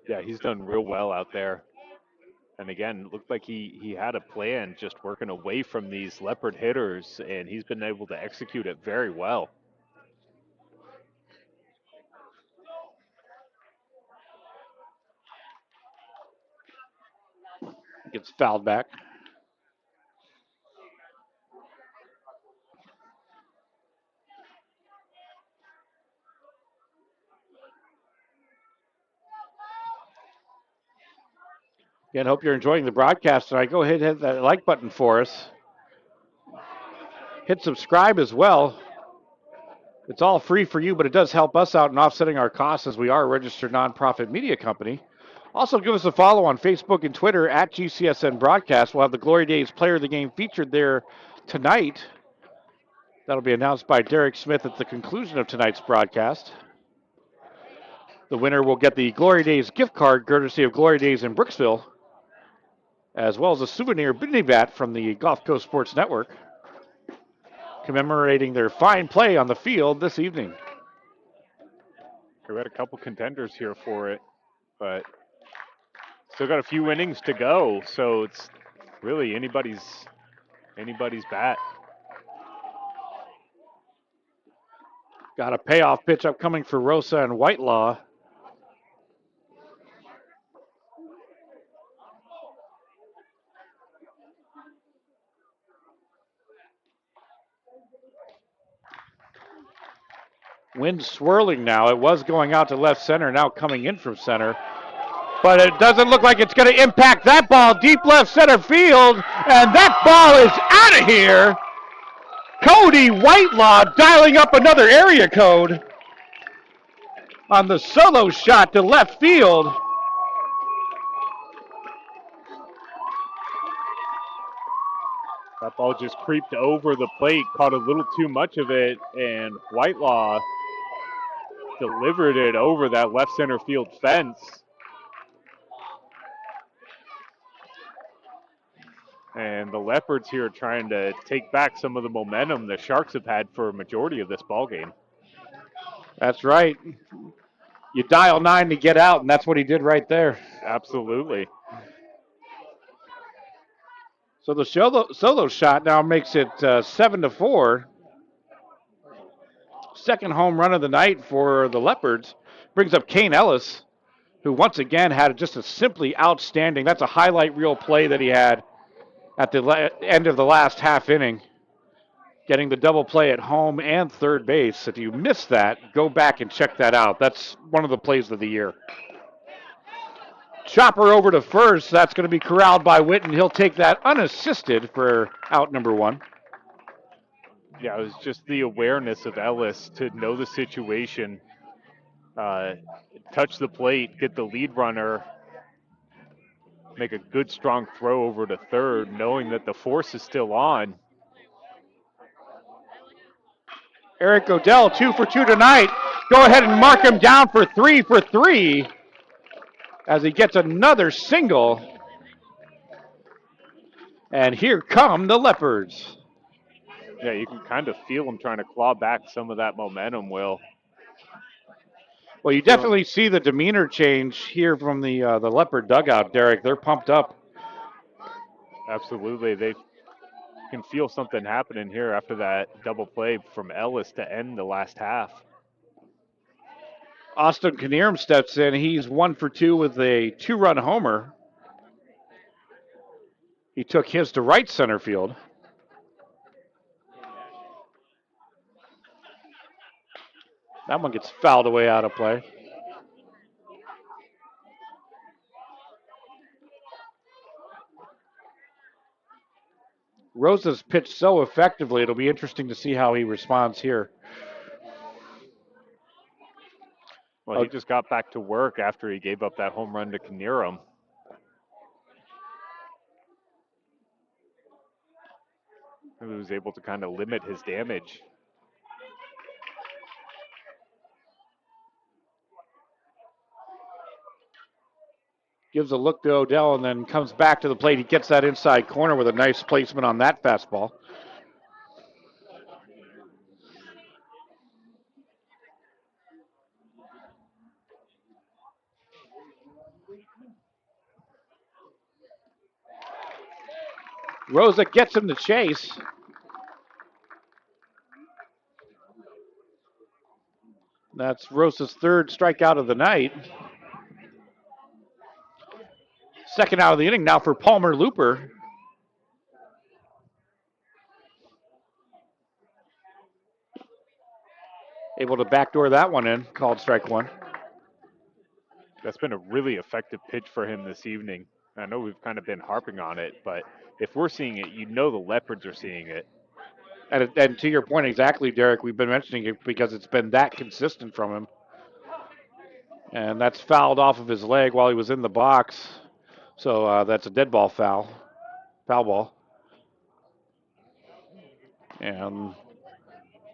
Yeah, he's done real well out there. And again, it looked like he had a plan just working away from these Leopard hitters, and he's been able to execute it very well. Gets fouled back. Again, hope you're enjoying the broadcast tonight. Go ahead and hit that like button for us. Hit subscribe as well. It's all free for you, but it does help us out in offsetting our costs as we are a registered nonprofit media company. Also, give us a follow on Facebook and Twitter at GCSN Broadcast. We'll have the Glory Days Player of the Game featured there tonight. That'll be announced by Derek Smith at the conclusion of tonight's broadcast. The winner will get the Glory Days gift card courtesy of Glory Days in Brooksville, as well as a souvenir bidney bat from the Gulf Coast Sports Network, commemorating their fine play on the field this evening. We had a couple contenders here for it, but still got a few innings to go, so it's really anybody's bat. Got a payoff pitch upcoming for Rosa and Whitelaw. Wind swirling now. It was going out to left center, now coming in from center. But it doesn't look like it's going to impact that ball. Deep left center field, and that ball is out of here. Cody Whitelaw dialing up another area code on the solo shot to left field. That ball just creeped over the plate, caught a little too much of it, and Whitelaw delivered it over that left center field fence. And the Leopards here are trying to take back some of the momentum the Sharks have had for a majority of this ball game. That's right. You dial 9 to get out, and that's what he did right there. Absolutely. So the solo shot now makes it 7-4. Second home run of the night for the Leopards. Brings up Kane Ellis, who once again had just a simply outstanding, that's a highlight reel play that he had at the end of the last half inning. Getting the double play at home and third base. If you missed that, go back and check that out. That's one of the plays of the year. Chopper over to first. That's going to be corralled by Witten. He'll take that unassisted for out number 1. Yeah, it was just the awareness of Ellis to know the situation, touch the plate, get the lead runner, make a good strong throw over to third, knowing that the force is still on. Eric Odell, 2 for 2 tonight. Go ahead and mark him down for 3 for 3 as he gets another single. And here come the Leopards. Yeah, you can kind of feel them trying to claw back some of that momentum, Will. Well, you definitely see the demeanor change here from the Leopard dugout, Derek. They're pumped up. Absolutely. They can feel something happening here after that double play from Ellis to end the last half. Austin Knierim steps in. He's 1 for 2 with a 2-run homer. He took his to right center field. That one gets fouled away out of play. Rosa's pitched so effectively, it'll be interesting to see how he responds here. Well, he just got back to work after he gave up that home run to Knierim. He was able to kind of limit his damage. Gives a look to Odell and then comes back to the plate. He gets that inside corner with a nice placement on that fastball. Rosa gets him to chase. That's Rosa's 3rd strikeout of the night. 2nd out of the inning now for Palmer Looper. Able to backdoor that one in, called strike 1. That's been a really effective pitch for him this evening. I know we've kind of been harping on it, but if we're seeing it, you know the Leopards are seeing it. And to your point exactly, Derek, we've been mentioning it because it's been that consistent from him. And that's fouled off of his leg while he was in the box. So that's a dead ball foul ball. And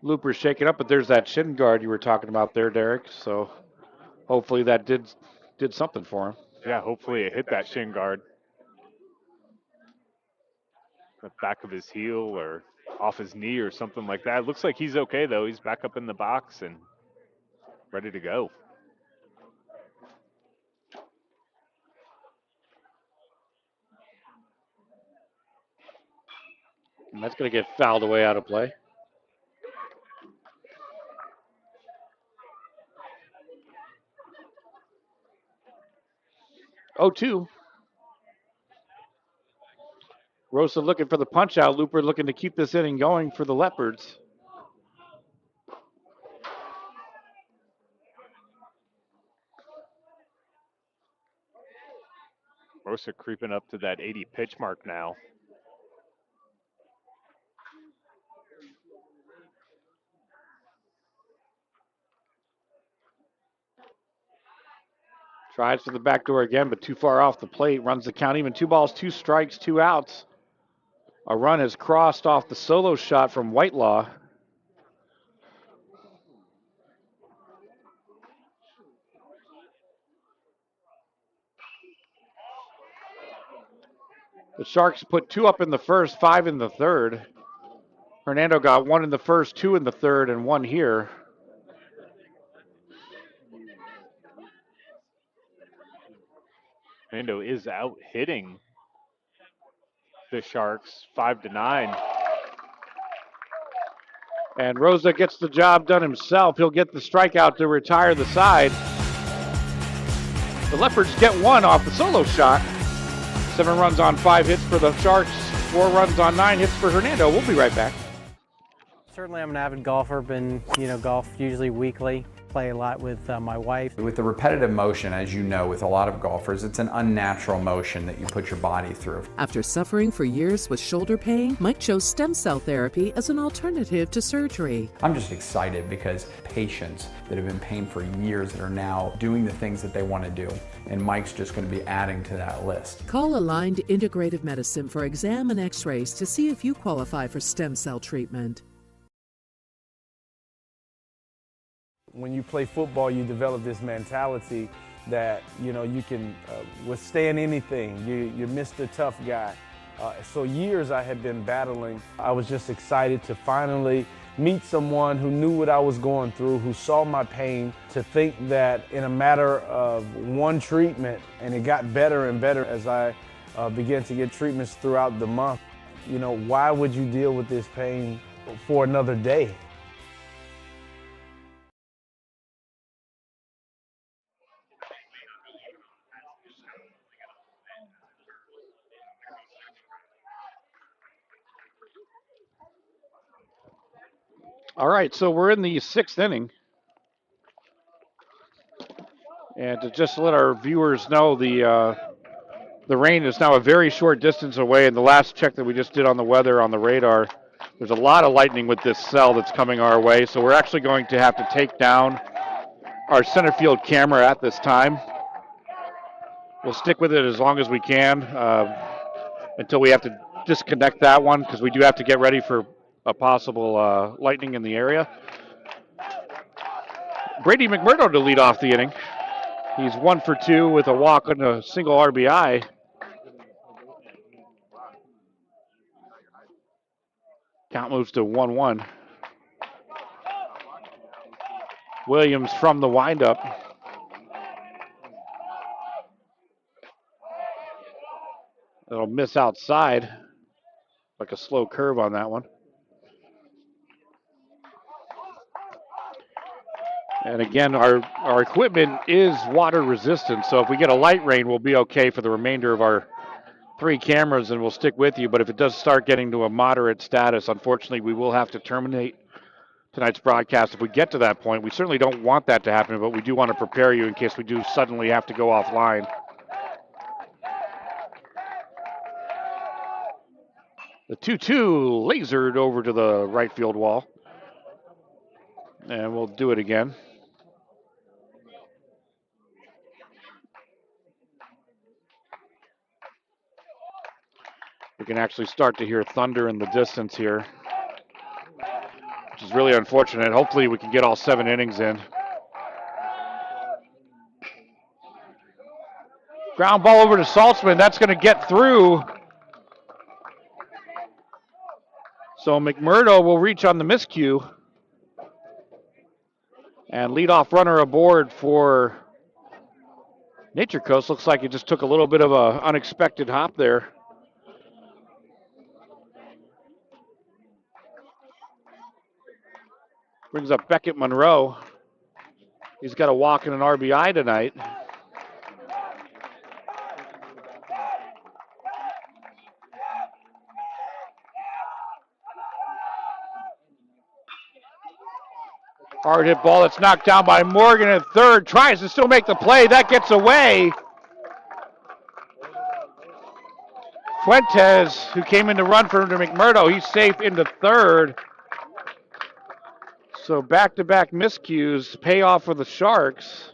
Looper's shaking up, but there's that shin guard you were talking about there, Derek. So hopefully that did something for him. Yeah, hopefully it hit that shin guard. The back of his heel or off his knee or something like that. It looks like he's okay, though. He's back up in the box and ready to go. And that's going to get fouled away out of play. Oh, 2. Rosa looking for the punch out. Looper looking to keep this inning going for the Leopards. Rosa creeping up to that 80 pitch mark now. Tries for the back door again, but too far off the plate. Runs the count even. 2 balls, 2 strikes, 2 outs. A run has crossed off the solo shot from Whitelaw. The Sharks put 2 up in the first, 5 in the third. Hernando got 1 in the first, 2 in the third, and 1 here. Hernando is out hitting the Sharks 5-9. And Rosa gets the job done himself. He'll get the strikeout to retire the side. The Leopards get 1 off the solo shot. 7 runs on 5 hits for the Sharks, 4 runs on 9 hits for Hernando. We'll be right back. Certainly I'm an avid golfer, been, golf usually weekly. Play a lot with my wife. With the repetitive motion, as you know, with a lot of golfers, it's an unnatural motion that you put your body through. After suffering for years with shoulder pain, Mike chose stem cell therapy as an alternative to surgery. I'm just excited because patients that have been in pain for years that are now doing the things that they want to do, and Mike's just going to be adding to that list. Call Aligned Integrative Medicine for exam and x-rays to see if you qualify for stem cell treatment. When you play football, you develop this mentality that, you can withstand anything. You're Mr. Tough Guy. So years I had been battling. I was just excited to finally meet someone who knew what I was going through, who saw my pain, to think that in a matter of one treatment, and it got better and better as I began to get treatments throughout the month. You know, why would you deal with this pain for another day? All right, so we're in the 6th inning. And to just let our viewers know, the rain is now a very short distance away. And the last check that we just did on the weather on the radar, there's a lot of lightning with this cell that's coming our way. So we're actually going to have to take down our center field camera at this time. We'll stick with it as long as we can until we have to disconnect that one, because we do have to get ready for a possible lightning in the area. Brady McMurdo to lead off the inning. He's 1 for 2 with a walk and a single RBI. Count moves to 1-1. Williams from the windup. It'll miss outside, like a slow curve on that one. And again, our equipment is water resistant, so if we get a light rain, we'll be okay for the remainder of our 3 cameras, and we'll stick with you. But if it does start getting to a moderate status, unfortunately, we will have to terminate tonight's broadcast if we get to that point. We certainly don't want that to happen, but we do want to prepare you in case we do suddenly have to go offline. The 2-2 lasered over to the right field wall. And we'll do it again. We can actually start to hear thunder in the distance here, which is really unfortunate. Hopefully we can get all 7 innings in. Ground ball over to Saltzman. That's going to get through. So McMurdo will reach on the miscue. And leadoff runner aboard for Nature Coast. Looks like he just took a little bit of an unexpected hop there. Brings up Beckett Monroe. He's got a walk and an RBI tonight. Hard hit ball that's knocked down by Morgan at third. Tries to still make the play. That gets away. Fuentes, who came in to run for McMurdo, he's safe into third. So back-to-back miscues pay off for the Sharks.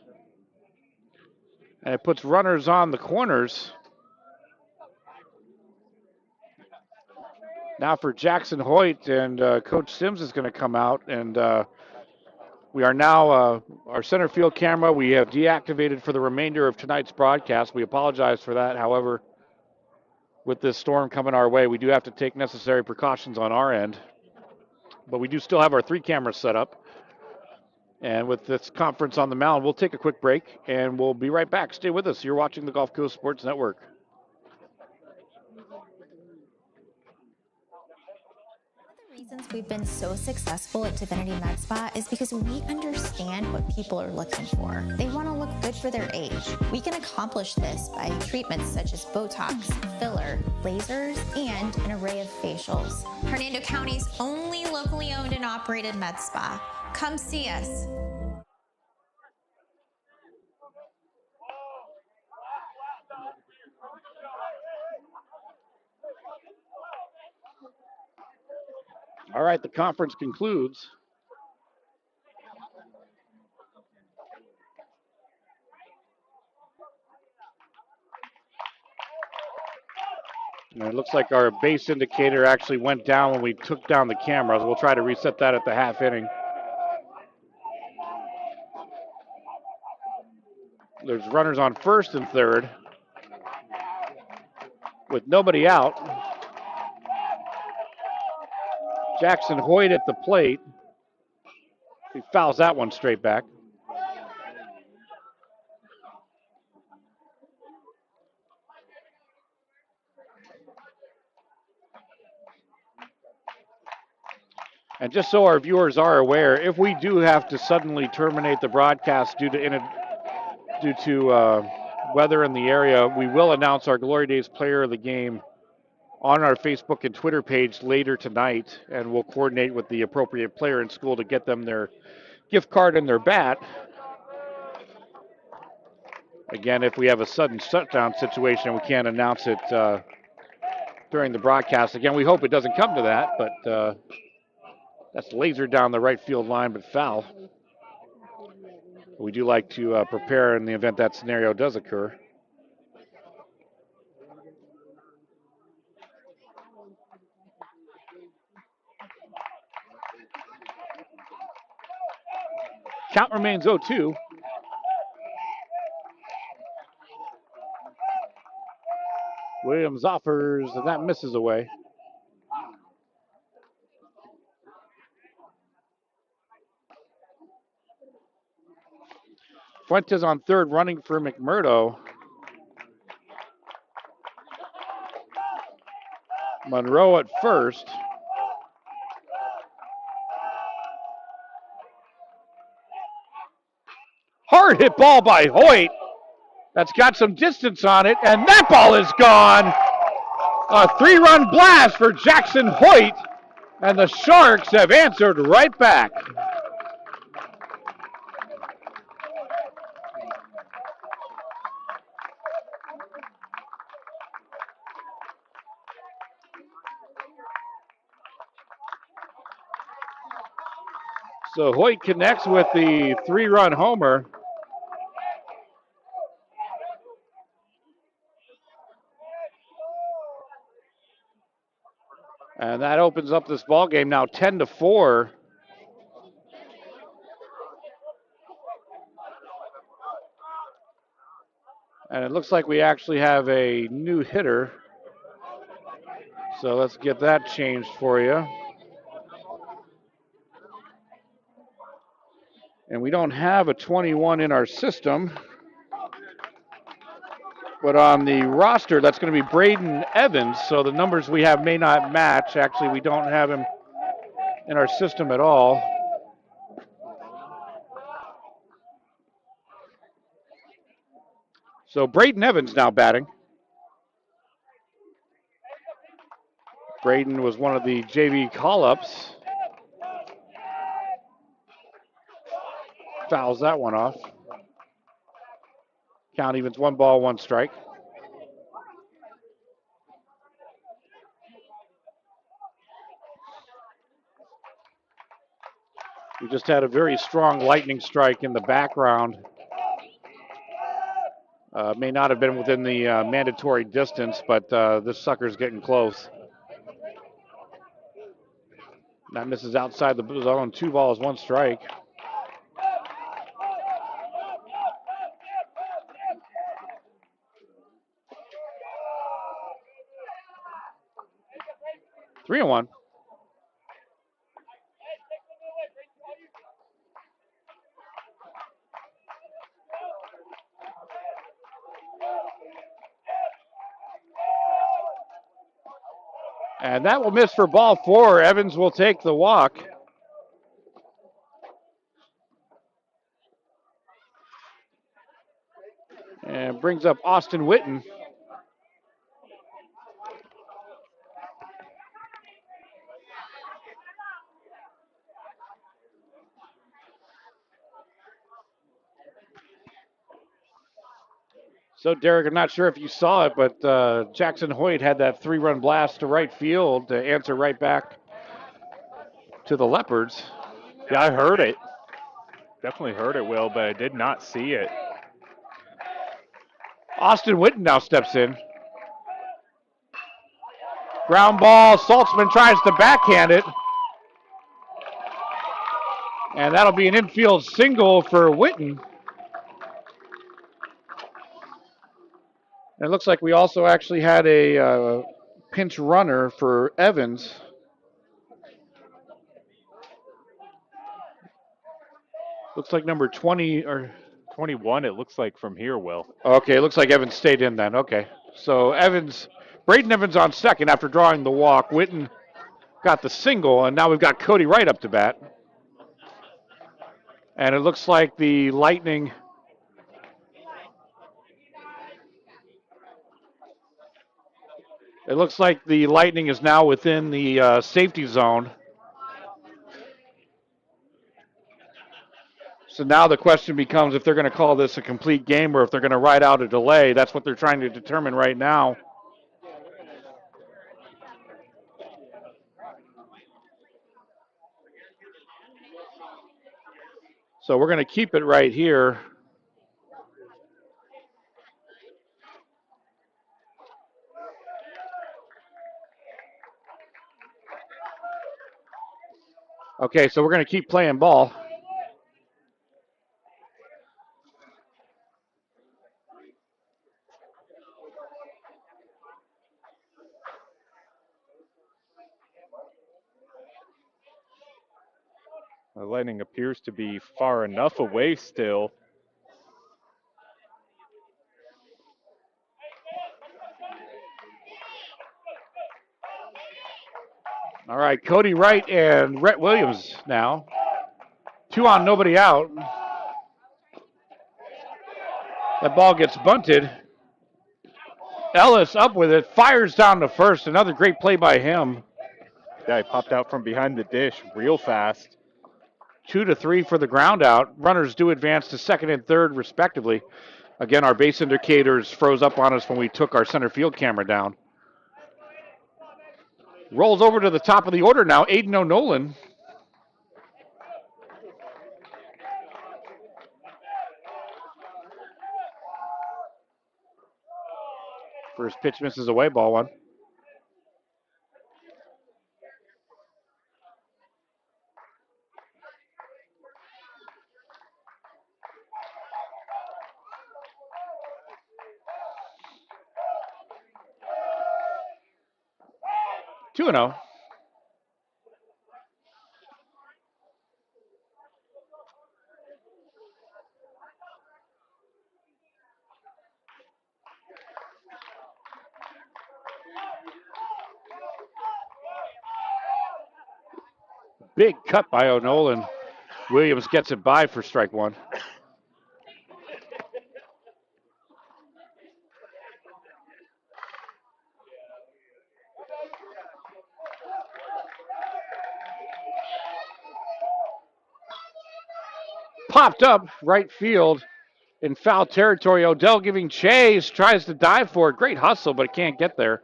And it puts runners on the corners. Now for Jackson Hoyt, and Coach Sims is going to come out. And we are now, our center field camera, we have deactivated for the remainder of tonight's broadcast. We apologize for that. However, with this storm coming our way, we do have to take necessary precautions on our end. But we do still have our 3 cameras set up. And with this conference on the mound, we'll take a quick break, and we'll be right back. Stay with us. You're watching the Gulf Coast Sports Network. Reasons we've been so successful at Divinity Med Spa is because we understand what people are looking for. They want to look good for their age. We can accomplish this by treatments such as Botox, filler, lasers, and an array of facials. Hernando County's only locally owned and operated med spa. Come see us. All right, the conference concludes. And it looks like our base indicator actually went down when we took down the cameras. We'll try to reset that at the half inning. There's runners on first and third with nobody out. Jackson Hoyt at the plate. He fouls that one straight back. And just so our viewers are aware, if we do have to suddenly terminate the broadcast due to weather in the area, we will announce our Glory Days Player of the Game on our Facebook and Twitter page later tonight, and we'll coordinate with the appropriate player in school to get them their gift card and their bat. Again, if we have a sudden shutdown situation, we can't announce it during the broadcast. Again, we hope it doesn't come to that, but that's laser down the right field line, but foul. We do like to prepare in the event that scenario does occur. Count remains 0-2. Williams offers, and that misses away. Fuentes on third, running for McMurdo. Monroe at first. Hard hit ball by Hoyt. That's got some distance on it, and that ball is gone. A 3-run blast for Jackson Hoyt, and the Sharks have answered right back. So Hoyt connects with the 3-run homer. And that opens up this ball game now 10-4. And it looks like we actually have a new hitter. So let's get that changed for you. And we don't have a 21 in our system. But on the roster, that's going to be Braden Evans. So the numbers we have may not match. Actually, we don't have him in our system at all. So Braden Evans now batting. Braden was one of the JV call-ups. Fouls that one off. Count evens 1 ball, 1 strike. We just had a very strong lightning strike in the background. May not have been within the mandatory distance, but this sucker's getting close. That misses outside the zone. 2 balls, 1 strike. Three and 1. And that will miss for ball 4. Evans will take the walk. And brings up Austin Witten. So, Derek, I'm not sure if you saw it, but Jackson Hoyt had that 3-run blast to right field to answer right back to the Leopards. Yeah, I heard it. Definitely heard it, Will, but I did not see it. Austin Witten now steps in. Ground ball. Saltzman tries to backhand it. And that'll be an infield single for Witten. And it looks like we also actually had a pinch runner for Evans. Looks like number 20 or 21, it looks like from here, Will. okay, it looks like Evans stayed in then. Okay. So Braden Evans on second after drawing the walk. Witten got the single, and now we've got Cody Wright up to bat. And it looks like the Lightning is now within the safety zone. So now the question becomes if they're going to call this a complete game or if they're going to ride out a delay. That's what they're trying to determine right now. So we're going to keep it right here. Okay, so we're going to keep playing ball. The Lightning appears to be far enough away still. All right, Cody Wright and Rhett Williams now. 2 on, nobody out. That ball gets bunted. Ellis up with it, fires down to first. Another great play by him. Yeah, he popped out from behind the dish real fast. 2-3 for the ground out. Runners do advance to second and third, respectively. Again, our base indicators froze up on us when we took our center field camera down. Rolls over to the top of the order now, Aiden O'Nolan. First pitch misses away, ball one. Two and 0. Big cut by O'Nolan. Williams gets it by for strike one. Popped up right field in foul territory. Odell giving chase, tries to dive for it. Great hustle, but can't get there.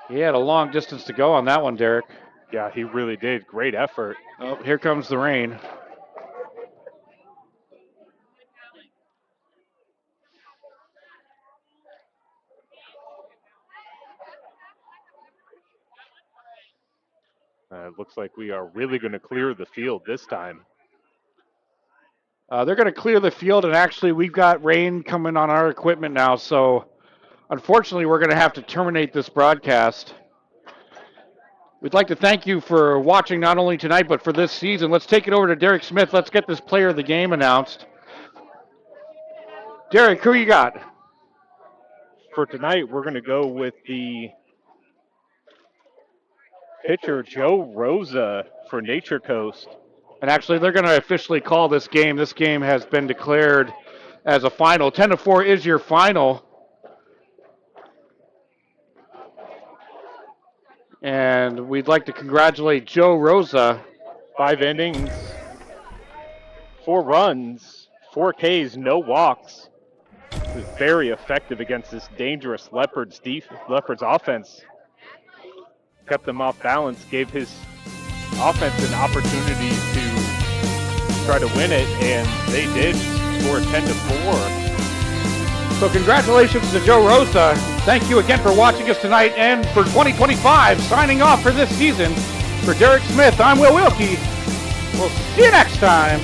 He had a long distance to go on that one, Derek. Yeah, he really did. Great effort. Oh, here comes the rain. It looks like we are really going to clear the field this time. They're going to clear the field, and actually we've got rain coming on our equipment now, so unfortunately we're going to have to terminate this broadcast. We'd like to thank you for watching not only tonight, but for this season. Let's take it over to Derek Smith. Let's get this player of the game announced. Derek, who you got? For tonight, we're going to go with the pitcher, Joe Rosa, for Nature Coast. And actually, they're going to officially call this game. This game has been declared as a final. 10-4 is your final. And we'd like to congratulate Joe Rosa. 5 innings, 4 runs, 4 Ks, no walks. This is very effective against this dangerous Leopards offense. Kept them off balance, gave his offense an opportunity to try to win it, and they did score 10-4. So congratulations to Joe Rosa. Thank you again for watching us tonight and for 2025. Signing off for this season. For Derek Smith, I'm Will Wilkie. We'll see you next time.